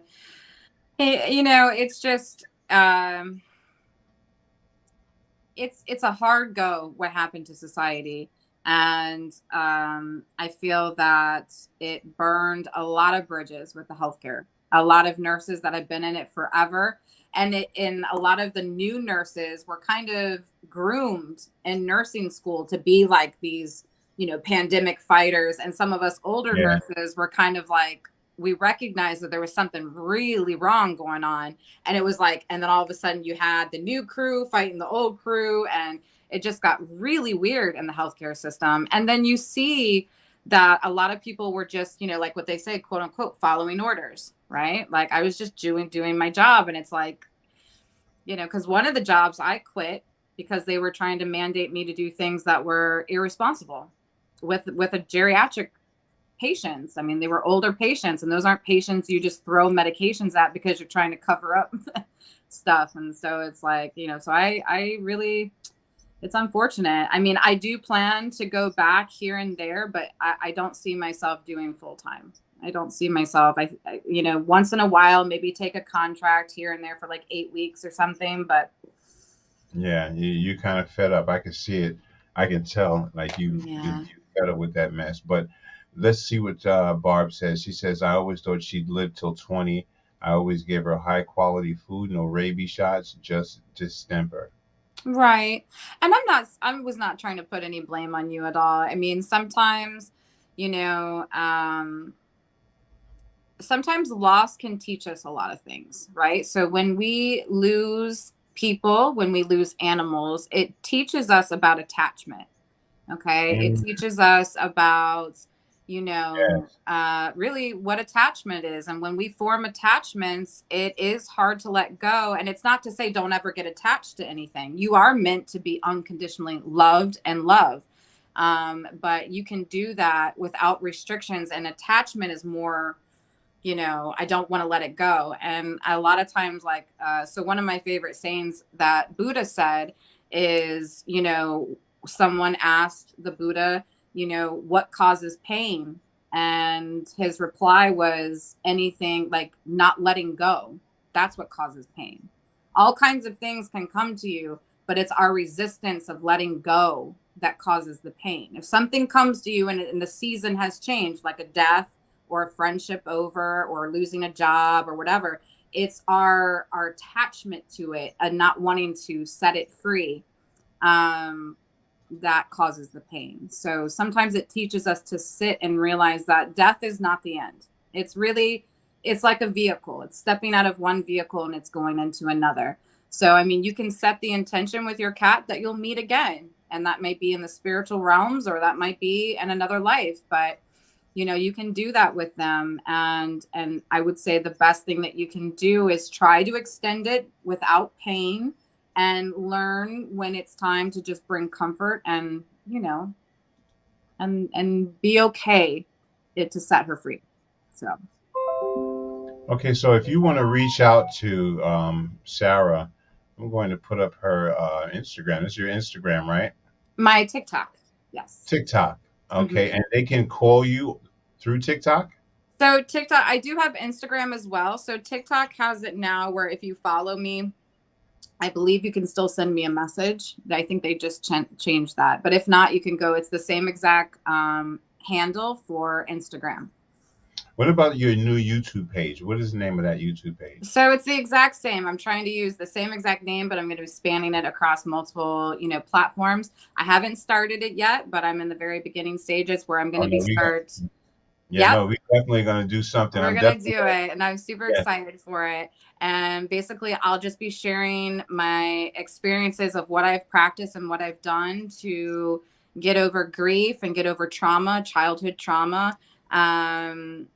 Hey, it's just it's a hard go what happened to society. And I feel that it burned a lot of bridges with the healthcare. A lot of nurses that have been in it forever, and in a lot of the new nurses were kind of groomed in nursing school to be like these, pandemic fighters. And some of us older Yeah. nurses were kind of like, we recognized that there was something really wrong going on. And it was like, and then all of a sudden you had the new crew fighting the old crew, and it just got really weird in the healthcare system. And then you see that a lot of people were just, like what they say, quote unquote, following orders, right? Like I was just doing my job. And it's like, because one of the jobs I quit because they were trying to mandate me to do things that were irresponsible with a geriatric patients. I mean, they were older patients, and those aren't patients you just throw medications at because you're trying to cover up stuff. And so it's like, so I really, it's unfortunate. I mean, I do plan to go back here and there, but I don't see myself doing full time. I don't see myself, I once in a while, maybe take a contract here and there for like 8 weeks or something. But Yeah, you kind of fed up. I can see it. I can tell. Like yeah. you fed up with that mess. But let's see what Barb says. She says, I always thought she'd live till 20. I always gave her high quality food, no rabies shots, just distemper. Right. And I was not trying to put any blame on you at all. I mean, sometimes, you know, um, sometimes loss can teach us a lot of things, right? So when we lose people, when we lose animals, it teaches us about attachment. Okay. It Mm, teaches us about, yes. really what attachment is. And when we form attachments, it is hard to let go. And it's not to say don't ever get attached to anything. You are meant to be unconditionally loved and loved. But you can do that without restrictions. And attachment is more, I don't want to let it go. And a lot of times, like, so one of my favorite sayings that Buddha said is, someone asked the Buddha, what causes pain? And his reply was anything like not letting go. That's what causes pain. All kinds of things can come to you, but it's our resistance of letting go that causes the pain. If something comes to you and the season has changed, like a death or a friendship over or losing a job or whatever, it's our attachment to it and not wanting to set it free, that causes the pain. So sometimes it teaches us to sit and realize that death is not the end. It's like a vehicle. It's stepping out of one vehicle and it's going into another. So I mean, you can set the intention with your cat that you'll meet again, and that might be in the spiritual realms or that might be in another life, but you can do that with them. And I would say the best thing that you can do is try to extend it without pain and learn when it's time to just bring comfort and and be okay to set her free. So Okay, so if you want to reach out to Sarah, I'm going to put up her Instagram. This is your Instagram, right? my TikTok, yes. TikTok. Mhm. Okay, and they can call you through TikTok? So TikTok, I do have Instagram as well. So TikTok has it now where if you follow me, I believe you can still send me a message. I think they just changed that. But if not, you can go. It's the same exact handle for Instagram. What about your new YouTube page? What is the name of that YouTube page? So it's the exact same. I'm trying to use the same exact name, but I'm going to be spanning it across multiple, platforms. I haven't started it yet, but I'm in the very beginning stages where I'm going Oh to no, be start. yeah, Yep. no, we definitely gonna do something. We're I'm going to definitely do it. And I'm super yeah. excited for it. And basically, I'll just be sharing my experiences of what I've practiced and what I've done to get over grief and get over trauma, childhood trauma. Um,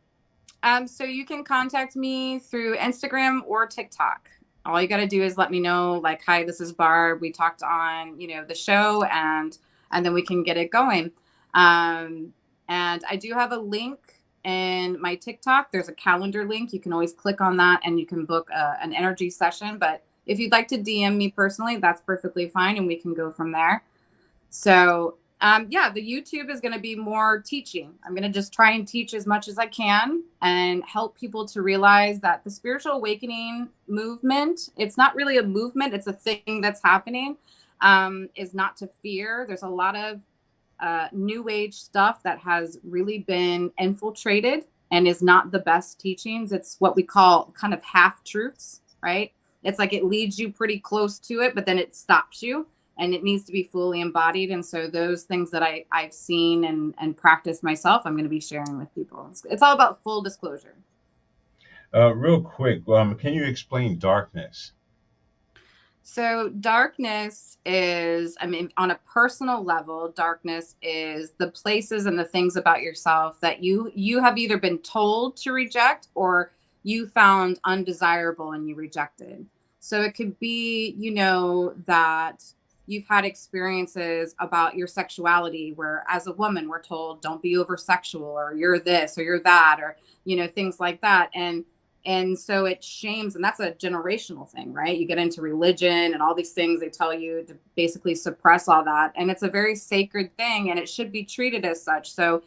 so you can contact me through Instagram or TikTok. All you got to do is let me know, like, hi, this is Barb. We talked on, the show, and then we can get it going. Um, and I do have a link in my TikTok. There's a calendar link. You can always click on that and you can book an energy session. But if you'd like to DM me personally, that's perfectly fine, and we can go from there. So yeah, the YouTube is going to be more teaching. I'm going to just try and teach as much as I can and help people to realize that the spiritual awakening movement, it's not really a movement, it's a thing that's happening, is not to fear. There's a lot of new age stuff that has really been infiltrated and is not the best teachings. It's what we call kind of half truths, right? It's like it leads you pretty close to it, but then it stops you, and it needs to be fully embodied. And so those things that I've seen and practiced myself, I'm going to be sharing with people. It's all about full disclosure. Real quick, can you explain darkness? So darkness is, I mean, on a personal level, darkness is the places and the things about yourself that you have either been told to reject or you found undesirable and you rejected. So it could be, that you've had experiences about your sexuality where as a woman we're told don't be over sexual, or you're this or you're that, or things like that. And so it shames, and that's a generational thing, right? You get into religion and all these things, they tell you to basically suppress all that. And it's a very sacred thing, and it should be treated as such. So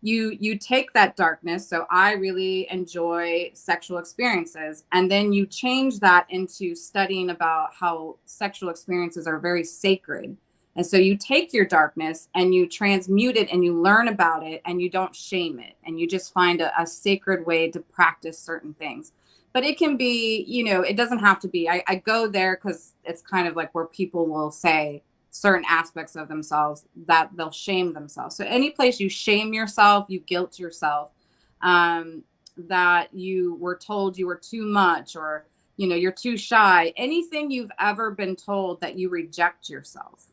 you take that darkness. So I really enjoy sexual experiences. And then you change that into studying about how sexual experiences are very sacred. And so you take your darkness and you transmute it and you learn about it and you don't shame it. And you just find a sacred way to practice certain things. But it can be, it doesn't have to be. I go there because it's kind of like where people will say certain aspects of themselves that they'll shame themselves. So any place you shame yourself, you guilt yourself, that you were told you were too much, or, you're too shy, anything you've ever been told that you reject yourself,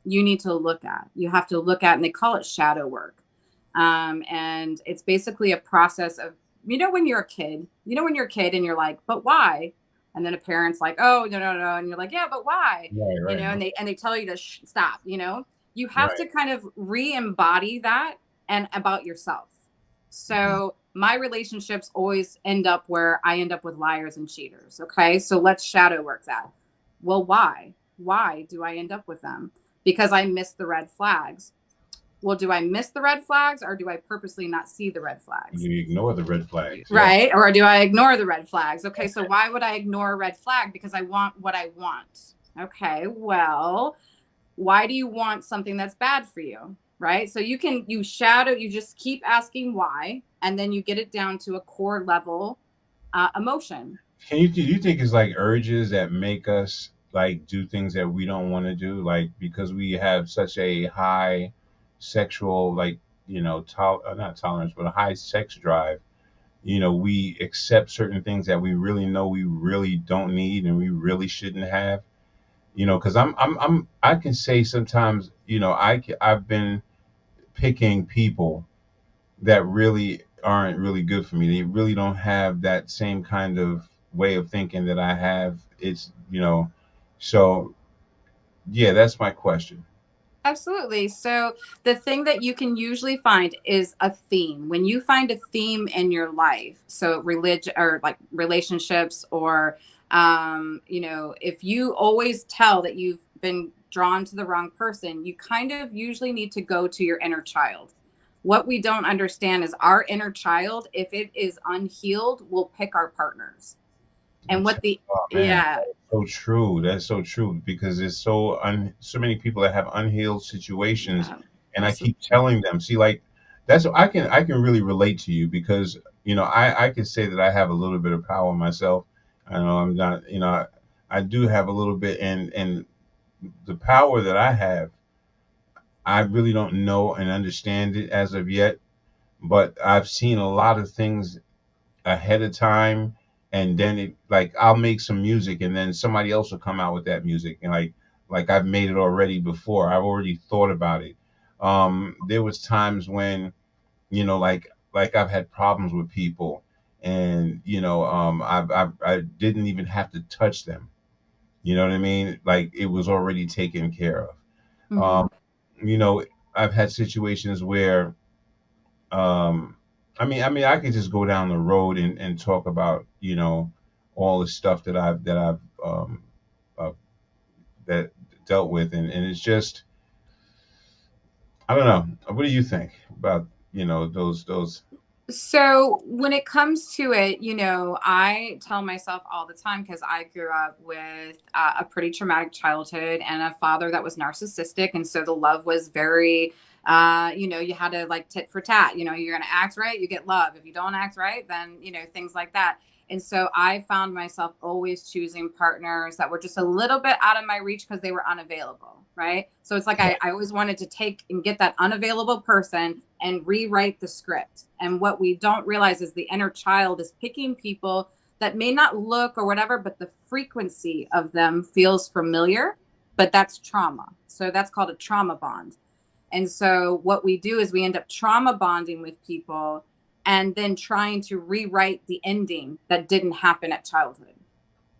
you need to look at. You have to look at, and they call it shadow work. And it's basically a process of, when you're a kid, and you're like, but why? And then a parent's like, oh, no. And you're like, yeah, but why? Right. And they tell you to stop, you have to kind of re-embody that and about yourself. So my relationships always end up where I end up with liars and cheaters. Okay. So let's shadow work that. Well, why? Why do I end up with them? Because I missed the red flags. Well, do I miss the red flags, or do I purposely not see the red flags? You ignore the red flags. Right. Yeah. Or do I ignore the red flags? Okay. So why would I ignore a red flag? Because I want what I want. Okay. Well, why do you want something that's bad for you? Right. So you just keep asking why, and then you get it down to a core level emotion. Do you think it's like urges that make us like do things that we don't want to do, like because we have such a high sexual, like, not tolerance, but a high sex drive, we accept certain things that we really know we really don't need and we really shouldn't have, because I can say sometimes, I've been picking people that really aren't really good for me. They really don't have that same kind of way of thinking that I have. It's, so yeah, that's my question. Absolutely. So the thing that you can usually find is a theme. When you find a theme in your life, so religion or like relationships, or if you always tell that you've been drawn to the wrong person, you kind of usually need to go to your inner child. What we don't understand is our inner child, if it is unhealed, will pick our partners. And what the yeah. So true. That's so true, because there's so many people that have unhealed situations, Yeah, and I absolutely. keep telling them, see, like that's I can really relate to you, because I can say that I have a little bit of power myself. I know I'm not, I do have a little bit, and the power that I have, I really don't know and understand it as of yet, but I've seen a lot of things ahead of time, and then it, like, I'll make some music and then somebody else will come out with that music, and like I've made it already before. I've already thought about it. There was times when, like I've had problems with people, and I didn't even have to touch them. You know what I mean? Like, it was already taken care of. Mhm. You know, I've had situations where, um, I mean, I could just go down the road and talk about, all the stuff uh, that dealt with, and it's just, I don't know. What do you think about, those? So when it comes to it, I tell myself all the time, because I grew up with a pretty traumatic childhood and a father that was narcissistic. And so the love was very You know, you had to like tit for tat, you know, you're going to act right, you get love. If you don't act right, then, you know, things like that. And so I found myself always choosing partners that were just a little bit out of my reach because they were unavailable. Right. So it's like I always wanted to take and get that unavailable person and rewrite the script. And what we don't realize is the inner child is picking people that may not look or whatever, but the frequency of them feels familiar, but that's trauma. So that's called a trauma bond. And so what we do is we end up trauma bonding with people and then trying to rewrite the ending that didn't happen at childhood.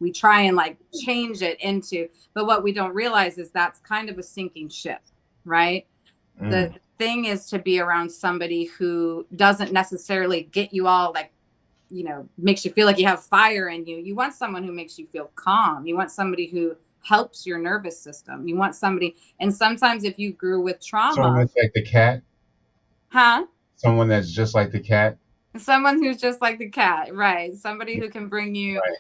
We try and like change it into, but what we don't realize is that's kind of a sinking ship, right? The thing is to be around somebody who doesn't necessarily get you all like, you know, makes you feel like you have fire in you. You want someone who makes you feel calm. You want somebody who helps your nervous system. You want somebody, and sometimes if you grew with Someone trauma, that's like the cat. huh? Someone that's just like the cat. Someone who's just like the cat, right? Somebody who can bring you Right.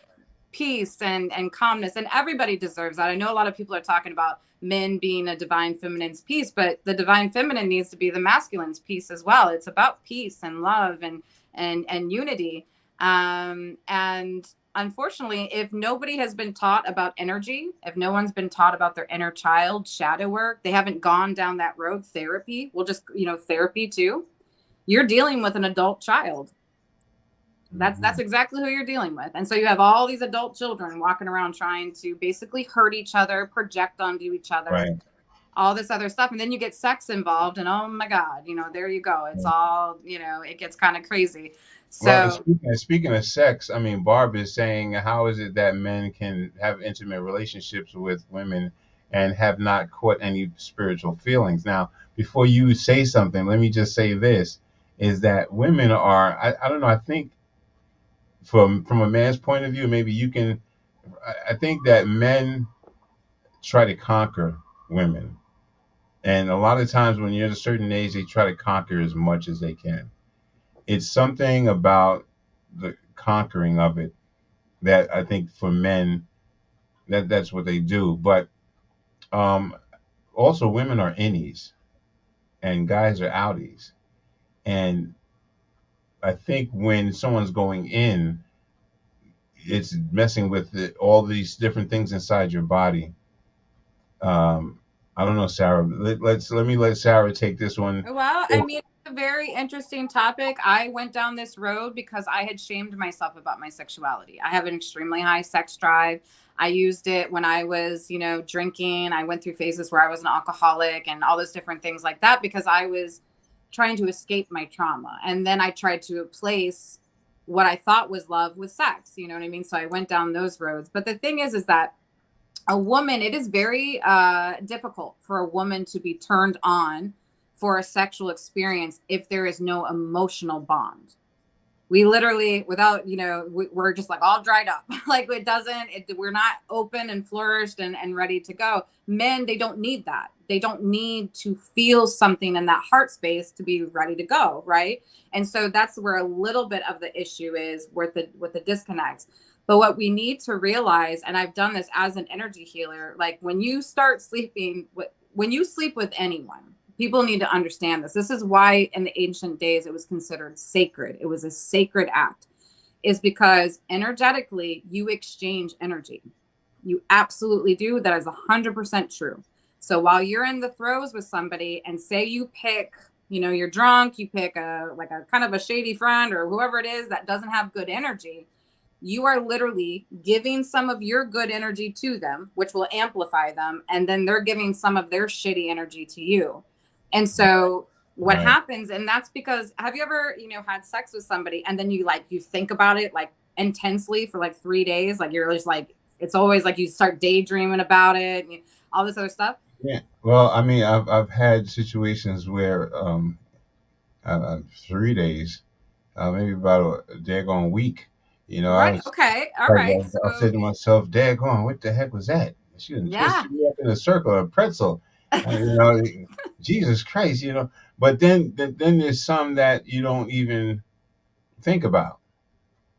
peace and calmness, and everybody deserves that. I know a lot of people are talking about men being a divine feminine's piece, but the divine feminine needs to be the masculine's piece as well. It's about peace and love and unity. And unfortunately, if nobody has been taught about energy, if no one's been taught about their inner child, shadow work, they haven't gone down that road. Therapy, we'll just, you know, therapy too. You're dealing with an adult child. That's exactly who you're dealing with. And so you have all these adult children walking around trying to basically hurt each other, project onto each other, Right. all this other stuff. And then you get sex involved and oh my God, you know, there you go. It's all, you know, it gets kind of crazy. So Well, speaking of sex, I mean, Barb is saying, how is it that men can have intimate relationships with women and have not caught any spiritual feelings? Now, before you say something, let me just say this, is that women are, I don't know, I think from a man's point of view, maybe you can, I think that men try to conquer women. And a lot of times when you're at a certain age, they try to conquer as much as they can. It's something about the conquering of it that I think for men that's what they do. But um, also women are innies and guys are outies. And I think when someone's going in, it's messing with all these different things inside your body. I don't know, Sarah. Let me let Sarah take this one. well, I mean, it's a very interesting topic. I went down this road because I had shamed myself about my sexuality. I have an extremely high sex drive. I used it when I was, you know, drinking. I went through phases where I was an alcoholic and all those different things like that because I was trying to escape my trauma. And then I tried to replace what I thought was love with sex. You know what I mean? So I went down those roads. But the thing is that a woman, it is very difficult for a woman to be turned on for a sexual experience if there is no emotional bond. We literally, without, you know, we're just like all dried up. Like it doesn't, we're not open and flourished and ready to go. Men, they don't need that. They don't need to feel something in that heart space to be ready to go. Right. And so that's where a little bit of the issue is with the disconnect. But what we need to realize, and I've done this as an energy healer, like when you start sleeping, when you sleep with anyone, people need to understand this. This is why in the ancient days it was considered sacred. It was a sacred act, is because energetically you exchange energy. You absolutely do. That is 100% true. So while you're in the throes with somebody and say you pick, you know, you're drunk, you pick a kind of a shady friend or whoever it is that doesn't have good energy, you are literally giving some of your good energy to them, which will amplify them. And then they're giving some of their shitty energy to you. And so what happens, and that's because, have you ever, you know, had sex with somebody and then you think about it like intensely for like 3 days? Like you're just like, it's always like you start daydreaming about it and all this other stuff. Yeah. Well, I mean, I've had situations where 3 days, maybe about a daggone week. You know, Right. Okay. All right. I said to myself, daggone, what the heck was that? She done Yeah. twisted me up in a circle, a pretzel. You know, Jesus Christ, you know. But then there's some that you don't even think about.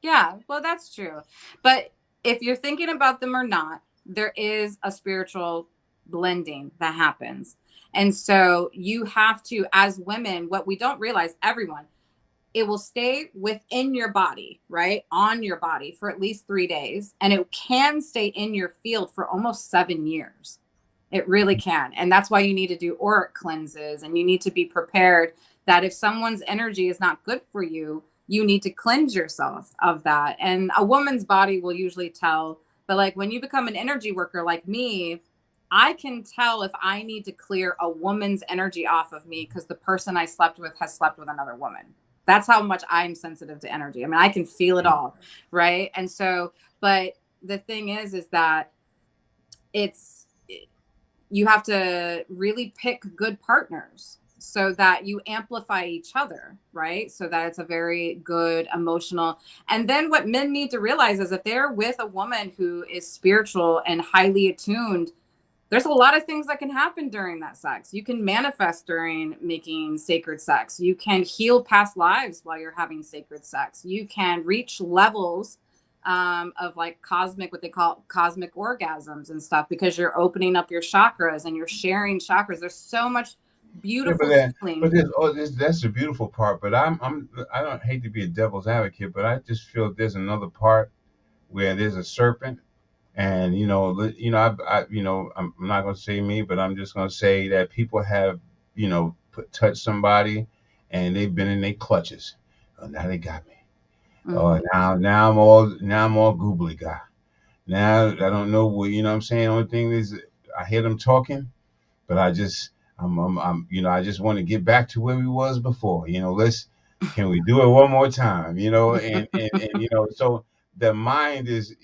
Yeah, well, that's true. But if you're thinking about them or not, there is a spiritual blending that happens. And so you have to, as women, what we don't realize, everyone, it will stay within your body, right? On your body for at least 3 days. And it can stay in your field for almost 7 years. It really can. And that's why you need to do auric cleanses, and you need to be prepared that if someone's energy is not good for you, you need to cleanse yourself of that. And a woman's body will usually tell, but like when you become an energy worker like me, I can tell if I need to clear a woman's energy off of me because the person I slept with has slept with another woman. That's how much I'm sensitive to energy. I mean, I can feel it all, right? And so, but the thing is that it's, you have to really pick good partners so that you amplify each other, right? So that it's a very good emotional. And then what men need to realize is if they're with a woman who is spiritual and highly attuned, there's a lot of things that can happen during that sex. You can manifest during making sacred sex. You can heal past lives while you're having sacred sex. You can reach levels of like cosmic, what they call cosmic orgasms and stuff, because you're opening up your chakras and you're sharing chakras. There's so much Yeah, beautiful but healing. that's the beautiful part. But I don't hate to be a devil's advocate, but I just feel there's another part where there's a serpent, and I'm not gonna say me, but I'm just gonna say that people have touched somebody, and they've been in their clutches. Oh, now they got me. Oh, Mhm. now I'm all googly guy. Now I don't know what you know what I'm saying. Only thing is I hear them talking, but I just want to get back to where we was before. Can we do it one more time? So the mind is,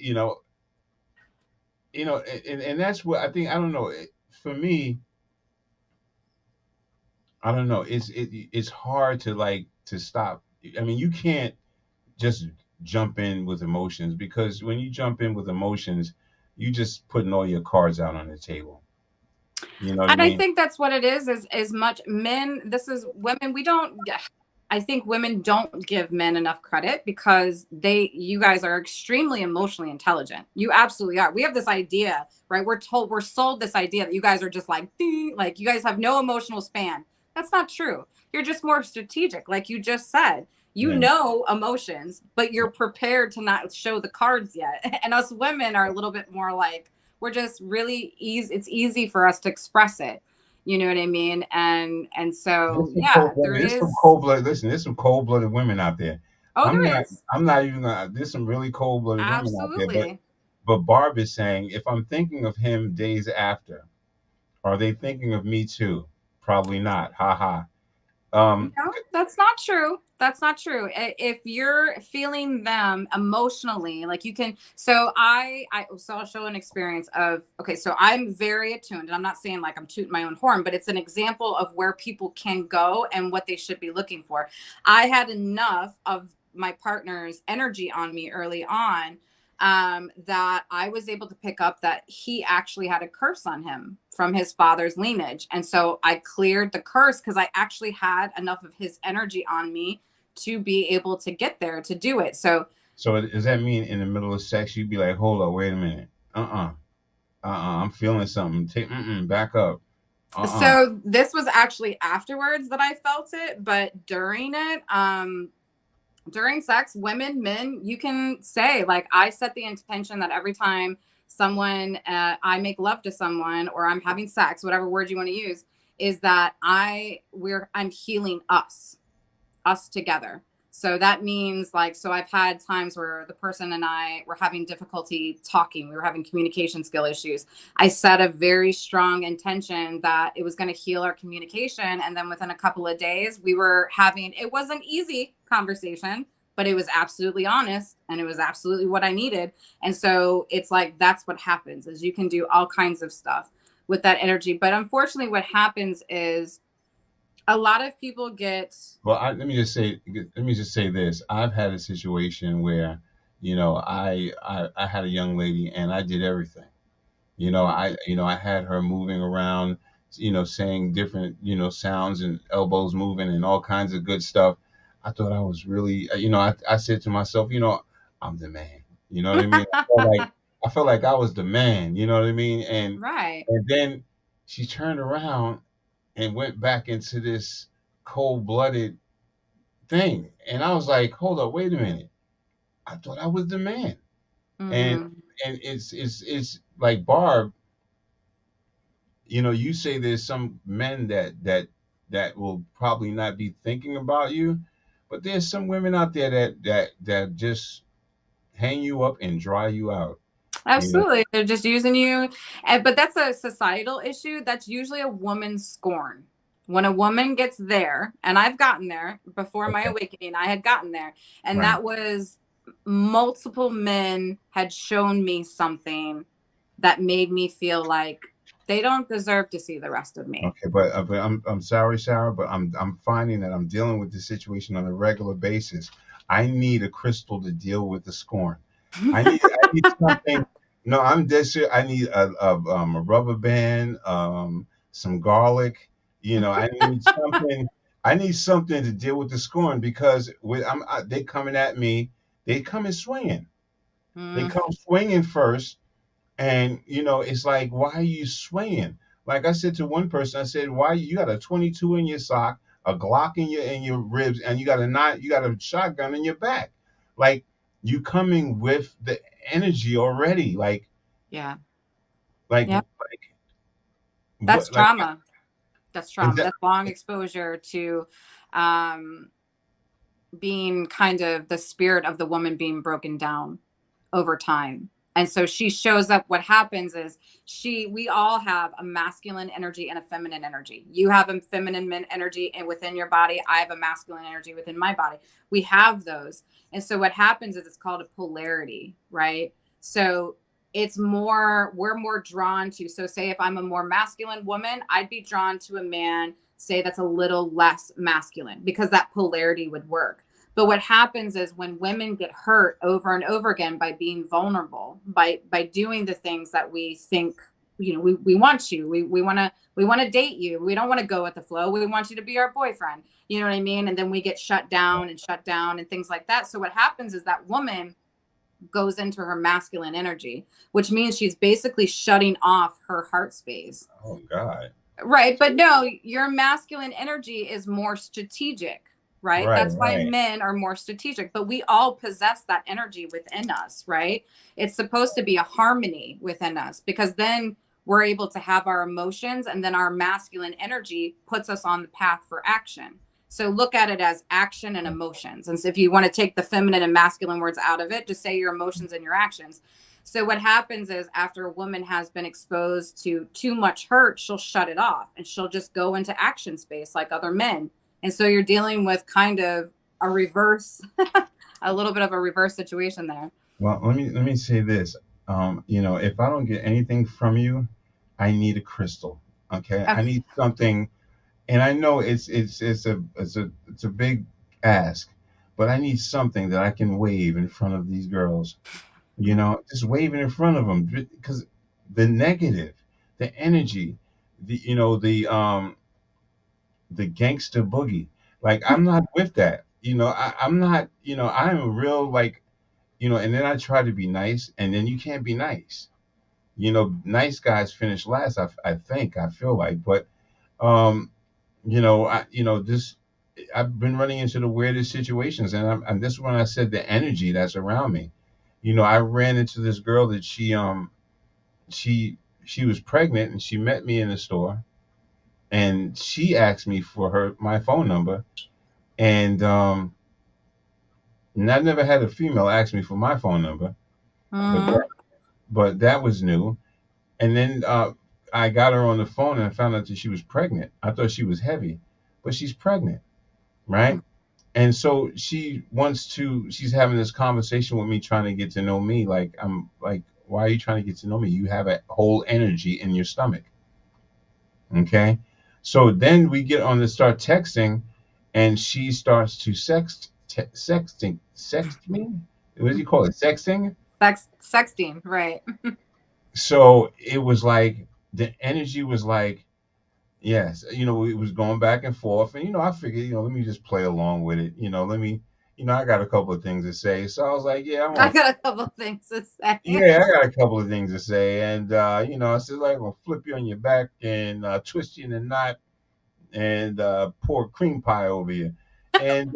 and that's what I think. I don't know. For me, I don't know. It's hard to like to stop. I mean, you can't just jump in with emotions, because when you jump in with emotions, you just putting all your cards out on the table. You know what I And I mean? think that's what it is as much men, this is women, we don't, I think women don't give men enough credit because you guys are extremely emotionally intelligent. You absolutely are. We have this idea, right? We're sold this idea that you guys are just like, "Ding," like you guys have no emotional span. That's not true. You're just more strategic, like you just said. You Yeah. know emotions, but you're prepared to not show the cards yet. And us women are a little bit more like, we're just really easy. It's easy for us to express it. You know what I mean? And so yeah, there There's some is. cold blooded. Listen, there's some cold blooded women out there. Oh, I'm there not. is. I'm not even gonna. There's some really cold blooded women out there. But Absolutely. but Barb is saying, if I'm thinking of him days after, are they thinking of me too? Probably not. Ha ha. Um. No, that's not true. That's not true. If you're feeling them emotionally, like you can. So so I'll show an experience of. Okay, so I'm very attuned, and I'm not saying like I'm tooting my own horn, but it's an example of where people can go and what they should be looking for. I had enough of my partner's energy on me early on, that I was able to pick up that he actually had a curse on him from his father's lineage. And so I cleared the curse because I actually had enough of his energy on me to be able to get there to do it. So, So does that mean in the middle of sex you'd be like, hold up, wait a minute, I'm feeling something. Back up. Uh so this was actually afterwards that I felt it, but during it, during sex, women, men, you can say, like, I set the intention that every time someone, I make love to someone or I'm having sex, whatever word you want to use, is that I'm healing us together. So that means like, so I've had times where the person and I were having difficulty talking. We were having communication skill issues. I set a very strong intention that it was going to heal our communication. And then within a couple of days, we were having, it was an easy conversation, but it was absolutely honest and it was absolutely what I needed. And so it's like, that's what happens is you can do all kinds of stuff with that energy. But unfortunately, what happens is, a lot of people get. Well, let me just say this. I've had a situation where, I had a young lady and I did everything. I had her moving around, saying different, sounds and elbows moving and all kinds of good stuff. I thought I was really, I said to myself, I'm the man. You know what I mean? I felt like I was the man. You know what I mean? And Right. and then she turned around and went back into this cold-blooded thing. And I was like, hold up, wait a minute. I thought I was the man. And Mm-hmm. it's like Barb, you say there's some men that will probably not be thinking about you, but there's some women out there that just hang you up and dry you out. You know, Absolutely. They're just using you. But that's a societal issue. That's usually a woman's scorn. When a woman gets there, and I've gotten there before my okay, awakening, I had gotten there, and right. that was multiple men had shown me something that made me feel like they don't deserve to see the rest of me. Okay, but I'm sorry, Sarah, but I'm finding that I'm dealing with this situation on a regular basis. I need a crystal to deal with the scorn. I need something. No, I'm this. I need a rubber band, some garlic. I need something. I need something to deal with the scorn because they coming at me. They coming swinging. They Mm, come swinging first, and it's like, why are you swinging? Like I said to one person, I said, why you got a 22 in your sock, a Glock in your ribs, and you got a shotgun in your back. Like you coming with the energy already. yeah. Like Yeah. That's what like trauma. That's is trauma. that That's long exposure to um, being kind of the spirit of the woman being broken down over time. And so she shows up. What happens is we all have a masculine energy and a feminine energy. You have a feminine energy and within your body. I have a masculine energy within my body. We have those. And so what happens is it's called a polarity, right? So we're more drawn to, so say if I'm a more masculine woman, I'd be drawn to a man, say that's a little less masculine because that polarity would work. But what happens is when women get hurt over and over again by being vulnerable, by doing the things that we think, we want you, we want to date you, we don't want to go with the flow, we want you to be our boyfriend, you know what I mean? And then we get shut down and things like that. So what happens is that woman goes into her masculine energy, which means she's basically shutting off her heart space. oh God. Right. But no, your masculine energy is more strategic, right? Right, That's why right. men are more strategic, but we all possess that energy within us, right? It's supposed to be a harmony within us because then we're able to have our emotions and then our masculine energy puts us on the path for action. So look at it as action and emotions. And so if you want to take the feminine and masculine words out of it, just say your emotions and your actions. So what happens is after a woman has been exposed to too much hurt, she'll shut it off and she'll just go into action space like other men. And so you're dealing with kind of a reverse, a little bit of a reverse situation there. Well, let me say this. If I don't get anything from you, I need a crystal. Okay, I Okay. need something, and I know it's a big ask, but I need something that I can wave in front of these girls. Just waving in front of them because the negative, the energy, the gangster boogie. Like I'm not with that. I'm not. I'm a real like. And then I try to be nice, and then you can't be nice. Nice guys finish last. I feel like, but um, this. I've been running into the weirdest situations, and this is when I said the energy that's around me. I ran into this girl that she was pregnant, and she met me in the store, and she asked me for my phone number, and I never had a female ask me for my phone number, but Mm-hmm. that was new. And then I got her on the phone and I found out that she was pregnant. I thought she was heavy, but she's pregnant, right? And so she's having this conversation with me, trying to get to know me. Like, I'm like, why are you trying to get to know me? You have a whole energy in your stomach. Okay. So then we get on to start texting, and she starts to sext me. What do you call it? Sexting. Sexting, right? So it was like the energy was like, yes, it was going back and forth, and I figured, let me just play along with it. I got a couple of things to say, so I was like, yeah, I got a couple things to say. I got a couple of things to say, and I said, like, I'm gonna flip you on your back and twist you in a knot, and pour cream pie over you. And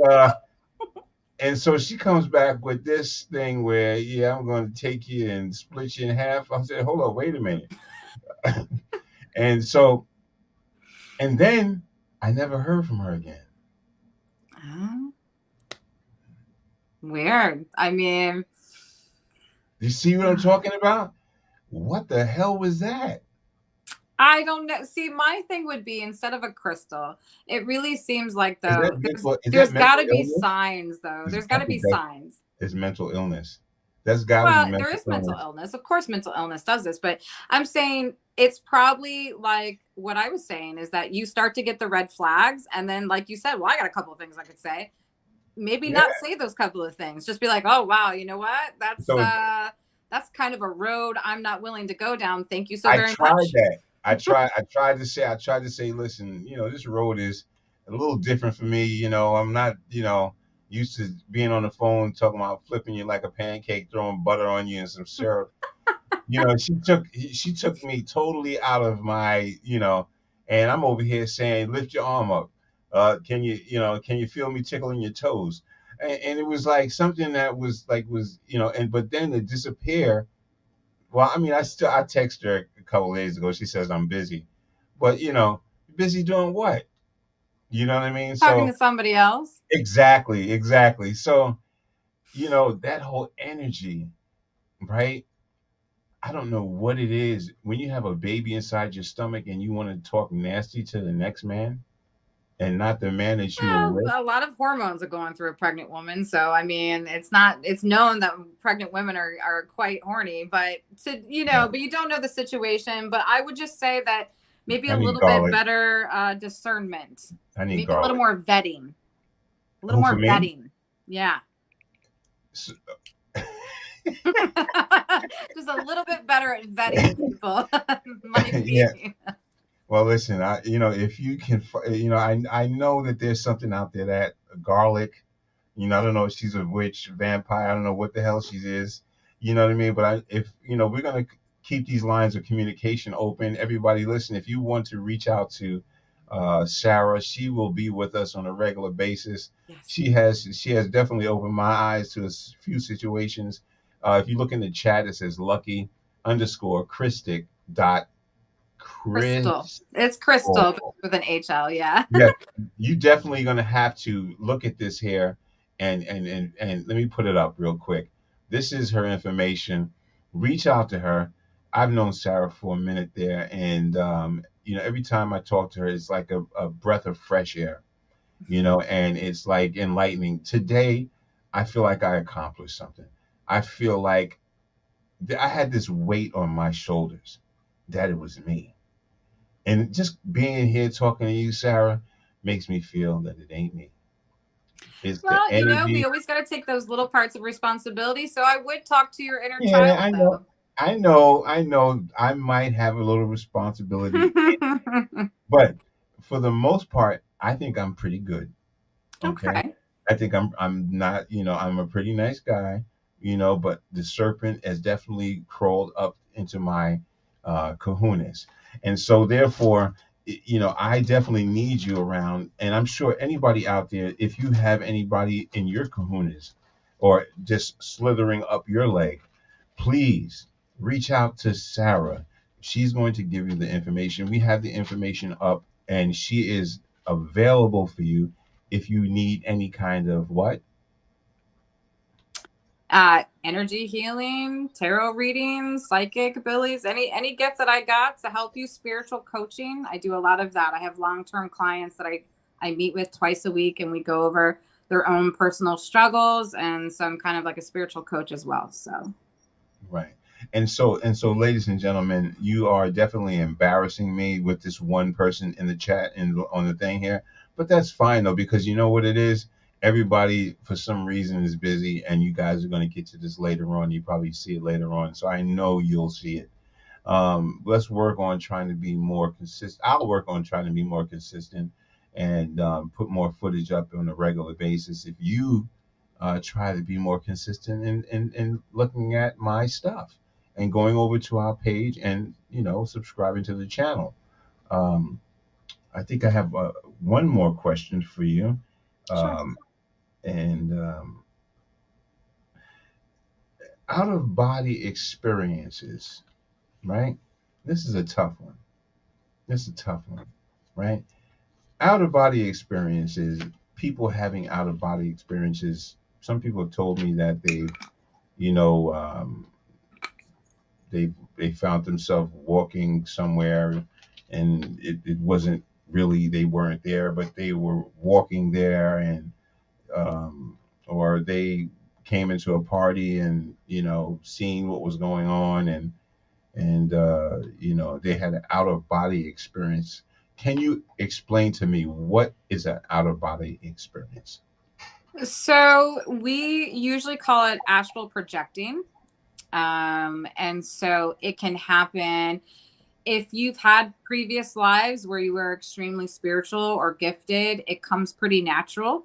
and so she comes back with this thing where, yeah, I'm going to take you and split you in half. I said, hold on, wait a minute. And so, and then I never heard from her again. Oh, weird. I mean, You see what I'm talking about? What the hell was that? I don't know. See, my thing would be instead of a crystal, it really seems like Is that though mental? Is there's that got mental to be illness? signs though. There's got I to be think that signs. is mental illness. That's got to be Well, there mental is mental illness. illness. Of course, mental illness does this, but I'm saying it's probably like what I was saying is that you start to get the red flags, and then, like you said, well, I got a couple of things I could say. Maybe Yeah. not say those couple of things. Just be like, oh wow, you know what? So That's kind of a road I'm not willing to go down. Thank you so I very tried much. that. I tried to say, listen, this road is a little different for me. I'm not, used to being on the phone talking about flipping you like a pancake, throwing butter on you and some syrup. She took me totally out of my, and I'm over here saying, lift your arm up. Can you feel me tickling your toes? And it was like something that was, but then to disappear. Well, I mean, I text her a couple of days ago. She says I'm busy, but busy doing what? You know what I mean? Talking to So somebody else. exactly, exactly. So that whole energy, right? I don't know what it is when you have a baby inside your stomach and you want to talk nasty to the next man and not the man that you were Well, with. a lot of hormones are going through a pregnant woman. So, I mean, it's known that pregnant women are quite horny, but Yeah, but you don't know the situation. But I would just say that maybe I a need little bit garlic. better discernment, I need maybe a little garlic. more vetting, a little Who for more me? vetting. Yeah. S- Just a little bit better at vetting people might yeah. be. Well, listen, if you can, I know that there's something out there that garlic. I don't know if she's a witch, vampire. I don't know what the hell she is. You know what I mean? But if we're gonna keep these lines of communication open. Everybody, listen. If you want to reach out to Sarah, she will be with us on a regular basis. Yes. She has definitely opened my eyes to a few situations. If you look in the chat, it says lucky underscore Christic dot Crystal. Chris. It's crystal, but with an HL. Yeah. Yeah, you definitely gonna have to look at this here and let me put it up real quick. This is her information. Reach out to her. I've known Sarah for a minute there, and every time I talk to her, it's like a breath of fresh air, and it's like enlightening. Today, I feel like I accomplished something. I feel like I had this weight on my shoulders that it was me. And just being here talking to you, Sarah, makes me feel that it ain't me. It's the Well, we energy. always got to take those little parts of responsibility. So I would talk to your inner Yeah, child, I know. though. I know. I know. I might have a little responsibility, but for the most part, I think I'm pretty good. Okay. Okay. I think I'm not, I'm a pretty nice guy, but the serpent has definitely crawled up into my kahunas. And so therefore, I definitely need you around. And I'm sure anybody out there, if you have anybody in your kahunas or just slithering up your leg, please reach out to Sarah. She's going to give you the information. We have the information up and she is available for you if you need any kind of what? Energy healing, tarot readings, psychic abilities, any gift that I got to help you, spiritual coaching. I do a lot of that. I have long-term clients that I meet with twice a week and we go over their own personal struggles. And so I'm kind of like a spiritual coach as well. So Right. And so, ladies and gentlemen, you are definitely embarrassing me with this one person in the chat and on the thing here. But that's fine though, because you know what it is? Everybody for some reason is busy and you guys are going to get to this later on. You probably see it later on. So I know you'll see it. Let's work on trying to be more consistent. I'll work on trying to be more consistent and put more footage up on a regular basis. If you try to be more consistent in looking at my stuff and going over to our page and subscribing to the channel. Um, I think I have one more question for you. Sure. Um, and Out of body experiences, right? This is a tough one. This is a tough one, right? Out of body experiences, people having out of body experiences. Some people have told me that you know, um, they found themselves walking somewhere, and it wasn't really they weren't there, but they were walking there, and um, or they came into a party and seeing what was going on, and they had an out of body experience. Can you explain to me what is an out of body experience? So we usually call it astral projecting. And so it can happen if you've had previous lives where you were extremely spiritual or gifted, it comes pretty natural.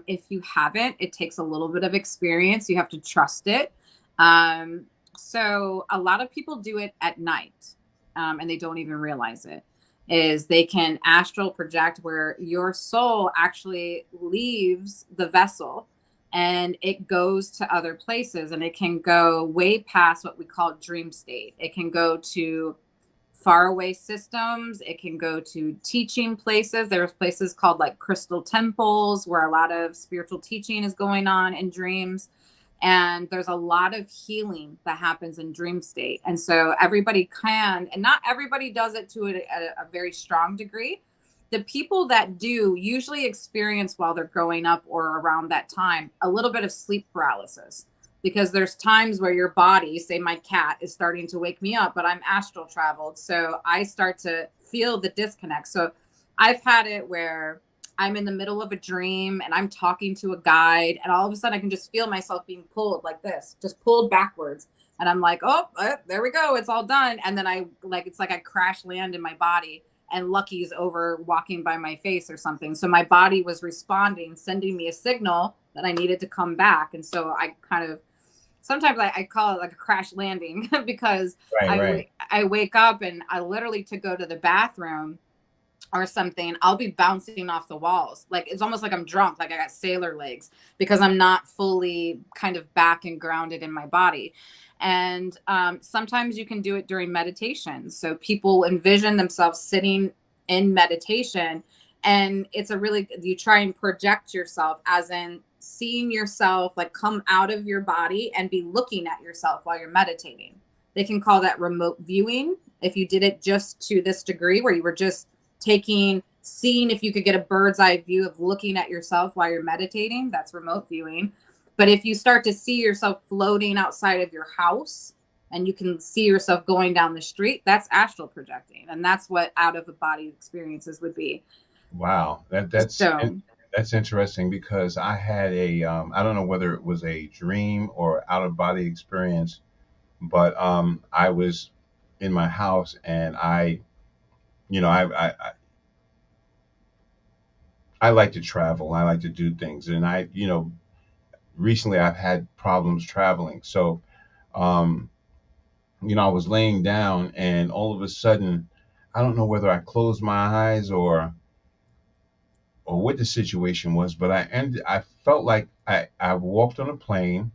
If you haven't, it takes a little bit of experience. You have to trust it. Um, so a lot of people do it at night, and they don't even realize it. Is they can astral project where your soul actually leaves the vessel and it goes to other places, and it can go way past what we call dream state. It can go to faraway systems. It can go to teaching places. There's places called like crystal temples where a lot of spiritual teaching is going on in dreams. And there's a lot of healing that happens in dream state. And so everybody can, and not everybody does it to a very strong degree. The people that do usually experience while they're growing up or around that time a little bit of sleep paralysis, because there's times where your body, say my cat is starting to wake me up, but I'm astral traveled. So I start to feel the disconnect. So I've had it where I'm in the middle of a dream and I'm talking to a guide, and all of a sudden I can just feel myself being pulled like this, just pulled backwards. And I'm like, oh, there we go. It's all done. And then it's like I crash land in my body, and Lucky's over walking by my face or something. So my body was responding, sending me a signal that I needed to come back. And so I kind of, sometimes I call it like a crash landing because Right, right. I wake up and I literally, to go to the bathroom or something, I'll be bouncing off the walls. Like it's almost like I'm drunk, like I got sailor legs, because I'm not fully kind of back and grounded in my body. And sometimes you can do it during meditation. So people envision themselves sitting in meditation, and it's a really, you try and project yourself, as in seeing yourself like come out of your body and be looking at yourself while you're meditating. They can call that remote viewing. If you did it just to this degree where you were just seeing if you could get a bird's eye view of looking at yourself while you're meditating, that's remote viewing. But if you start to see yourself floating outside of your house and you can see yourself going down the street, that's astral projecting. And that's what out of the body experiences would be. Wow, So, that's interesting because I had I don't know whether it was a dream or out of body experience, but I was in my house, and you know, I like to travel. I like to do things, and recently I've had problems traveling. So, um, I was laying down, and all of a sudden, I don't know whether I closed my eyes or what the situation was, but I felt like I walked on a plane,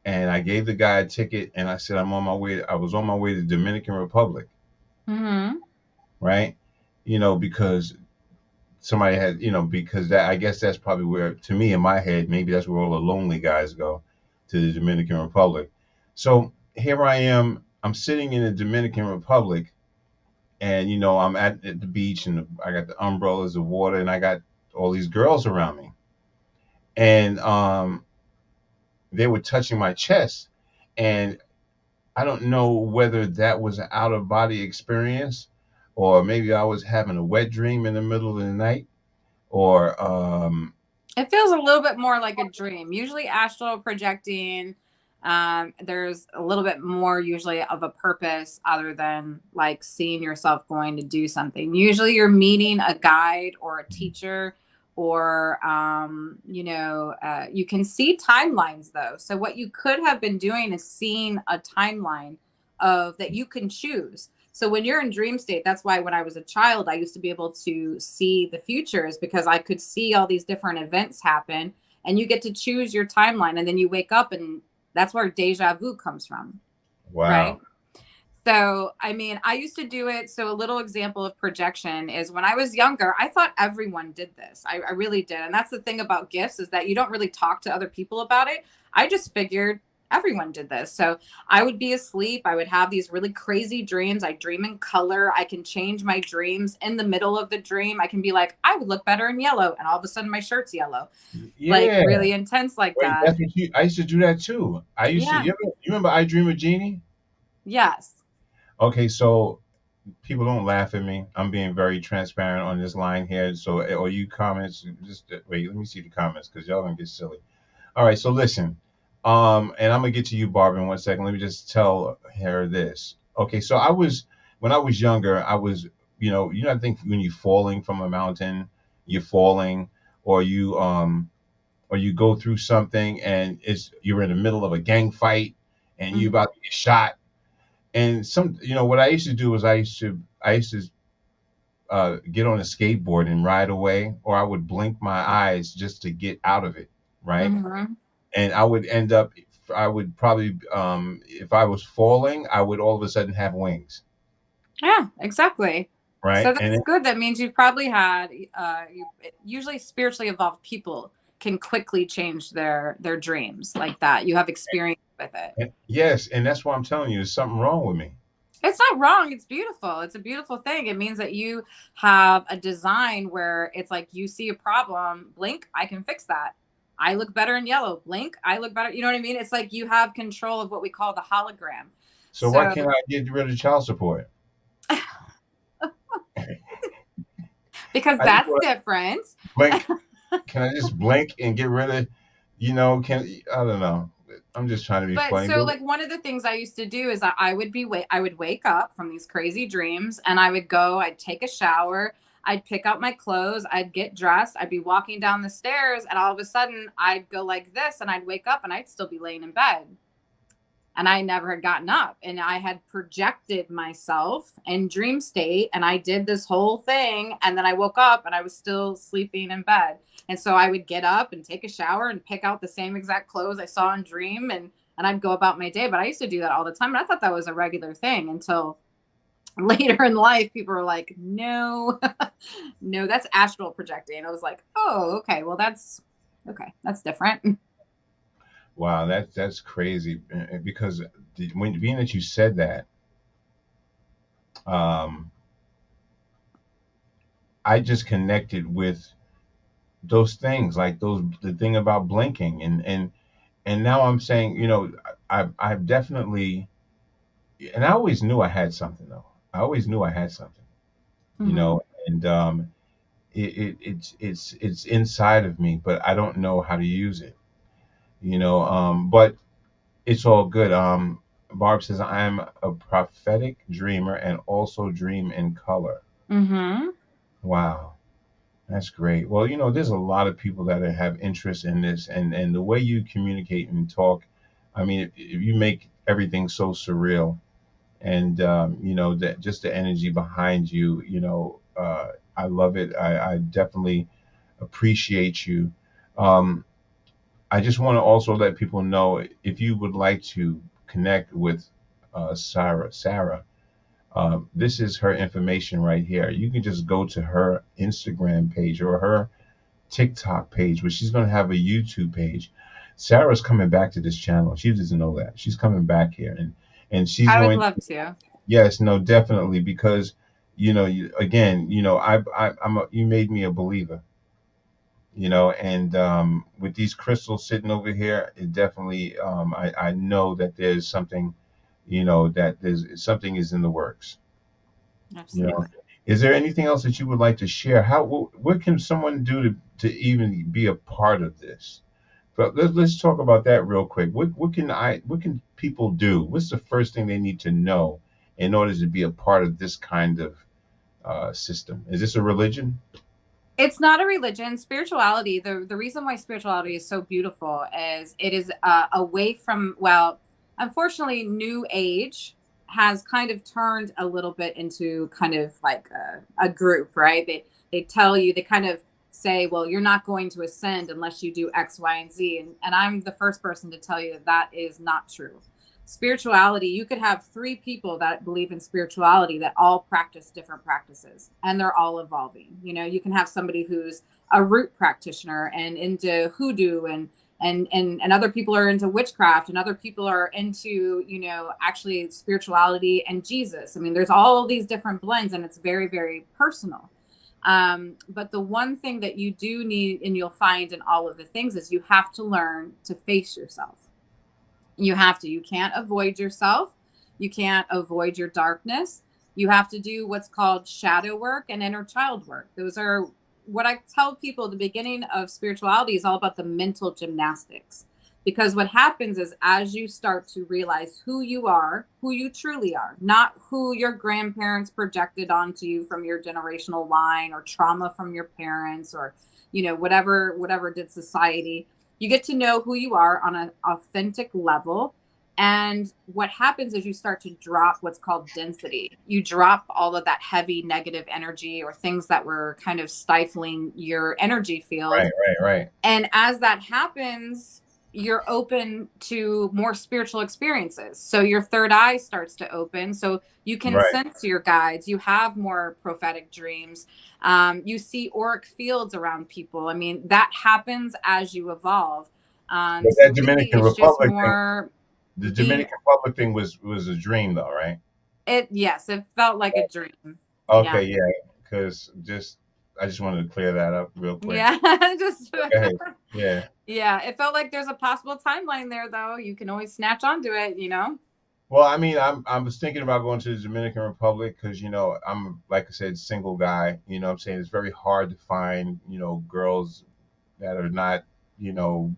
and I gave the guy a ticket, and I said I was on my way to the Dominican Republic, mhm. right? Because somebody had, because that, I guess that's probably where, to me in my head, maybe that's where all the lonely guys go, to the Dominican Republic. So here I am, I'm sitting in the Dominican Republic, and I'm at the beach, and I got the umbrellas of water, and I got all these girls around me, and they were touching my chest, and I don't know whether that was an out of body experience, or maybe I was having a wet dream in the middle of the night, or It feels a little bit more like a dream. Usually astral projecting, there's a little bit more usually of a purpose other than like seeing yourself going to do something. Usually you're meeting a guide or a teacher, or you can see timelines though. So what you could have been doing is seeing a timeline of that you can choose. So when you're in dream state, that's why when I was a child, I used to be able to see the futures because I could see all these different events happen, and you get to choose your timeline, and then you wake up, and that's where deja vu comes from, right? Wow. So, I mean, I used to do it. So, a little example of projection is when I was younger, I thought everyone did this. I really did. And that's the thing about gifts is that you don't really talk to other people about it. I just figured everyone did this. So, I would be asleep. I would have these really crazy dreams. I dream in color. I can change my dreams in the middle of the dream. I can be like, I would look better in yellow. And all of a sudden, my shirt's yellow, like Yeah. really intense like Wait, that. that's what I used to do that too. I used to, Yeah. you remember I Dream of Jeannie? Yes. Okay, so people don't laugh at me. I'm being very transparent on this line here. So, or you comments, just wait, let me see the comments because y'all gonna get silly. All right, so listen, and I'm gonna get to you, Barbara, in 1 second. Let me just tell her this. Okay, so when I was younger, I was, I think when you're falling from a mountain, you're falling, or you go through something and you're in the middle of a gang fight and you're about to get shot. And what I used to do was I used to get on a skateboard and ride away, or I would blink my eyes just to get out of it, right? Mm-hmm. And I would probably, if I was falling, I would all of a sudden have wings, Yeah, exactly. right? So that's good. That means you've probably had usually spiritually evolved people can quickly change their dreams like that. You have experience with it. Yes, and that's why I'm telling you, there's something wrong with me. It's not wrong. It's beautiful. It's a beautiful thing. It means that you have a design where it's like you see a problem, blink, I can fix that. I look better in yellow, blink, I look better. You know what I mean? It's like you have control of what we call the hologram. So why So can't I get rid of child support? because I just that's want different. to blink. Can I just blink and get rid of? I don't know. I'm just trying to be But funny, so but like one of the things I used to do is I would wake up from these crazy dreams and I'd take a shower, I'd pick out my clothes, I'd get dressed, I'd be walking down the stairs, and all of a sudden I'd go like this and I'd wake up and I'd still be laying in bed. And I never had gotten up, and I had projected myself in dream state, and I did this whole thing, and then I woke up and I was still sleeping in bed. And so I would get up and take a shower and pick out the same exact clothes I saw in dream, and I'd go about my day. But I used to do that all the time, and I thought that was a regular thing until later in life people were like, no, no, that's astral projecting. I was like, oh, okay, well that's different. wow, that's crazy because when being that you said that, um, I just connected with those things, like the thing about blinking, and now I'm saying, I've definitely, and I always knew I had something though. I always knew I had something, you Mm-hmm. know, and it's inside of me, but I don't know how to use it, but it's all good. Barb says I'm a prophetic dreamer and also dream in color. Mm-hmm. Wow, that's great. Well, there's a lot of people that have interest in this, and the way you communicate and talk. I mean, if you make everything so surreal, and that just the energy behind you, I love it. I definitely appreciate you. Um, I just want to also let people know if you would like to connect with Sarah. This is her information right here. You can just go to her Instagram page or her TikTok page, but she's going to have a YouTube page. Sarah's coming back to this channel. She doesn't know that. She's coming back here, and she's I would going. love to. Yes, no, definitely, because again, you made me a believer, and with these crystals sitting over here, it definitely, I know that there's something, that there's something is in the works. You know, Absolutely. is there anything else that you would like to share? What can someone do to even be a part of this? But let's talk about that real quick. What can people do? What's the first thing they need to know in order to be a part of this kind of system? Is this a religion? It's not a religion. Spirituality, the reason why spirituality is so beautiful is it is away from, well, unfortunately, new age has kind of turned a little bit into kind of like a group, right? They tell you, they kind of say, well, you're not going to ascend unless you do X, Y, and Z. And I'm the first person to tell you that that is not true. Spirituality, you could have three people that believe in spirituality that all practice different practices, and they're all evolving. You know, you can have somebody who's a root practitioner and into hoodoo, and other people are into witchcraft, and other people are into, you know, actually spirituality and Jesus. I mean, there's all these different blends, and it's very, very personal. But the one thing that you do need, and you'll find in all of the things, is you have to learn to face yourself. You have to. You can't avoid yourself. You can't avoid your darkness. You have to do what's called shadow work and inner child work. Those are what I tell people. The beginning of spirituality is all about the mental gymnastics. Because what happens is, as you start to realize who you truly are, not who your grandparents projected onto you from your generational line, or trauma from your parents, or, you know, whatever did society. You get to know who you are on an authentic level. And what happens is you start to drop what's called density. You drop all of that heavy negative energy, or things that were kind of stifling your energy field. Right. And as that happens, you're open to more spiritual experiences. So your third eye starts to open. So you can sense your guides. You have more prophetic dreams. You see auric fields around people. I mean, that happens as you evolve. But So that really, Dominican it's just Republic more thing, the being Dominican Republic thing was a dream, though, right? Yes, it felt like a dream. Okay, Yeah. yeah, because I just wanted to clear that up real quick. Yeah. Just Go ahead. Yeah. yeah. It felt like there's a possible timeline there, though. You can always snatch onto it, you know? Well, I mean, I was thinking about going to the Dominican Republic because, you know, I'm, like I said, single guy. You know what I'm saying? It's very hard to find, you know, girls that are not, you know,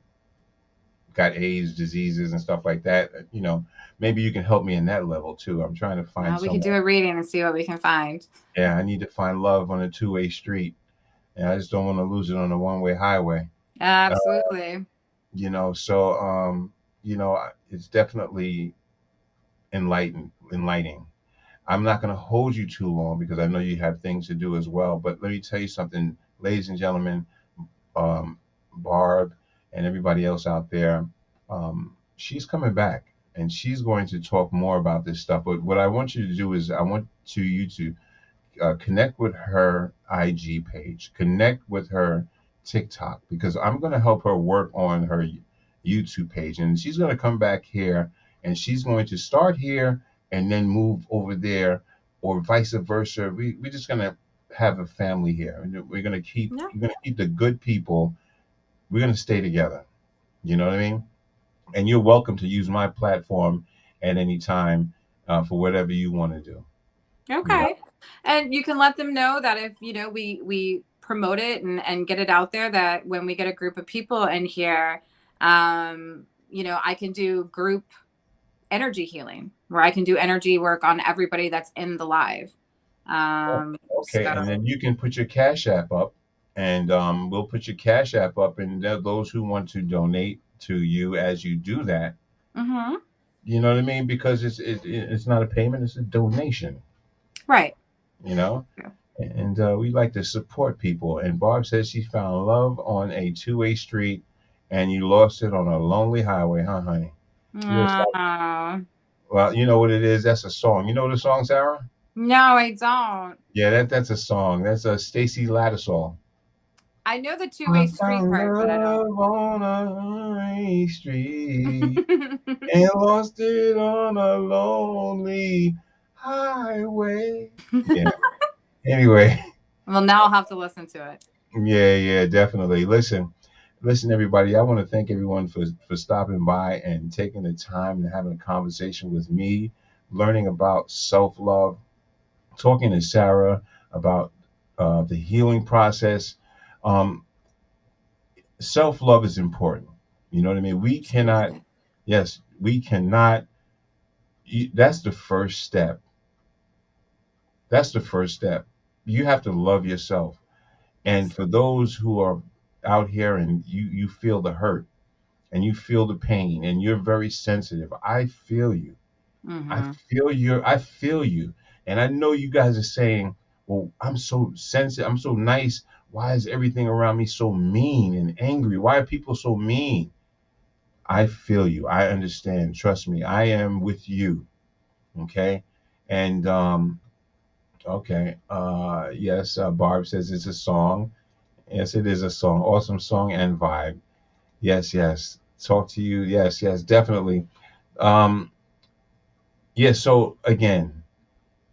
got AIDS, diseases, and stuff like that. You know, maybe you can help me in that level too. I'm trying to find We could someone. do a reading and see what we can find. Yeah, I need to find love on a two-way street, and I just don't want to lose it on a one-way highway. Uh, Absolutely. you know, so you know, it's definitely enlightening. I'm not going to hold you too long because I know you have things to do as well. But let me tell you something, ladies and gentlemen, um, Barb and everybody else out there, she's coming back and she's going to talk more about this stuff. But what I want you to do is you to connect with her IG page, connect with her TikTok, because I'm going to help her work on her YouTube page. And she's going to come back here and she's going to start here and then move over there, or vice versa. We're just going to have a family here. And Yeah. we're going to keep the good people. We're going to stay together. You know what I mean? And you're welcome to use my platform at any time for whatever you want to do. You know? Okay. And you can let them know that if, you know, we promote it and get it out there, that when we get a group of people in here, you know, I can do group energy healing, where I can do energy work on everybody that's in the live. Okay, and then you can put your Cash App up, and we'll put your Cash App up, and those who want to donate to you as you do that, Mm-hmm. you know what I mean? Because it's not a payment; it's a donation. Right. You know, Yeah. and we like to support people. And Barb says she found love on a two-way street, and you lost it on a lonely highway, huh, honey? You're well, you know what it is? That's a song. You know the song, Sarah? No, I don't. Yeah, that's a song. That's a Stacy Lattisaw. I know the I two-way street found part, but I don't. love on a street and lost it on a lonely highway. Yeah. Anyway, Well, now I'll have to listen to it. yeah, definitely. Listen, everybody. I want to thank everyone for stopping by and taking the time and having a conversation with me, learning about self-love, talking to Sarah about the healing process. Um, Self-love is important. You know what I mean? We cannot, Absolutely. yes, we cannot. That's the first step. That's the first step. You have to love yourself. And Yes. for those who are out here and you feel the hurt and you feel the pain and you're very sensitive, I feel you. I feel you. And I know you guys are saying, well, I'm so sensitive, I'm so nice. Why is everything around me so mean and angry? Why are people so mean? I feel you. I understand. Trust me. I am with you. Okay. And okay. Yes, Barb says it's a song. Yes, it is a song. Awesome song and vibe. Yes, yes. Talk to you. Yes, yes, definitely. Um, yeah, so again,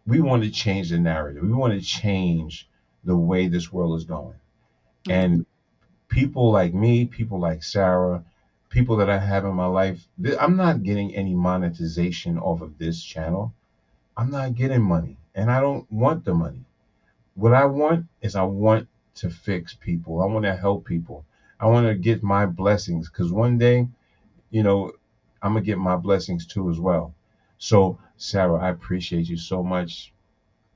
we want to change the narrative. We want to change the way this world is going. And people like me, people like Sarah, people that I have in my life, I'm not getting any monetization off of this channel. I'm not getting money, and I don't want the money. What I want is I want to fix people. I want to help people. I want to get my blessings because one day, you know, I'm gonna get my blessings too as well. So, Sarah, I appreciate you so much.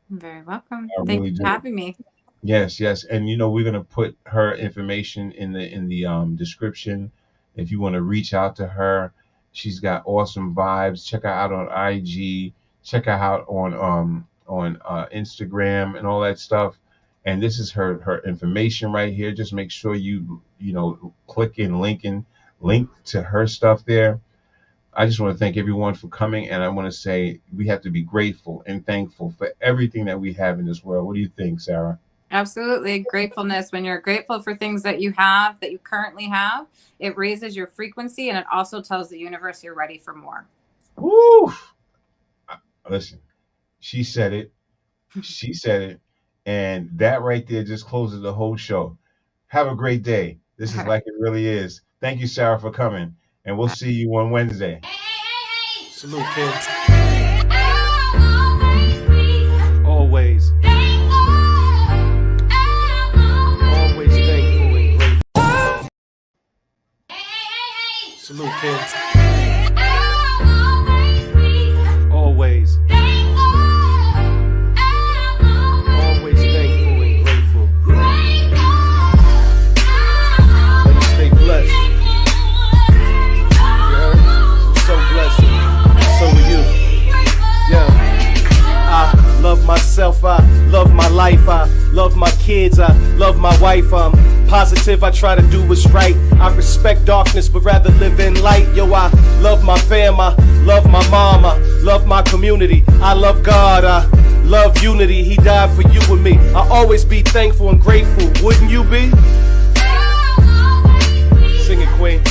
You're very welcome. I Thank really you for do. having me. Yes, yes, and we're gonna put her information in the description. If you want to reach out to her, she's got awesome vibes. Check her out on IG. Check her out on Instagram and all that stuff. And this is her information right here. Just make sure you click link to her stuff there. I just want to thank everyone for coming, and I want to say we have to be grateful and thankful for everything that we have in this world. What do you think, Sarah? Absolutely. Gratefulness. When you're grateful for things that you have, that you currently have, it raises your frequency, and it also tells the universe you're ready for more. Woo! Listen, she said it. She said it. And that right there just closes the whole show. Have a great day. This is Like It Really Is. Thank you, Sarah, for coming. And we'll see you on Wednesday. Salute, kid. Always. Always thankful and grateful. Salute, kid. Always. Always thankful and grateful. Let me stay blessed. You heard? I'm so blessed. So are you. Yeah. I love myself, I love my life, I love my kids, I love my wife, I'm positive, I try to do what's right. I respect darkness, but rather live in light. Yo, I love my fam, I love my mom, I love my community, I love God, I love unity. He died for you and me. I'll always be thankful and grateful. Wouldn't you be? Sing it, Queen.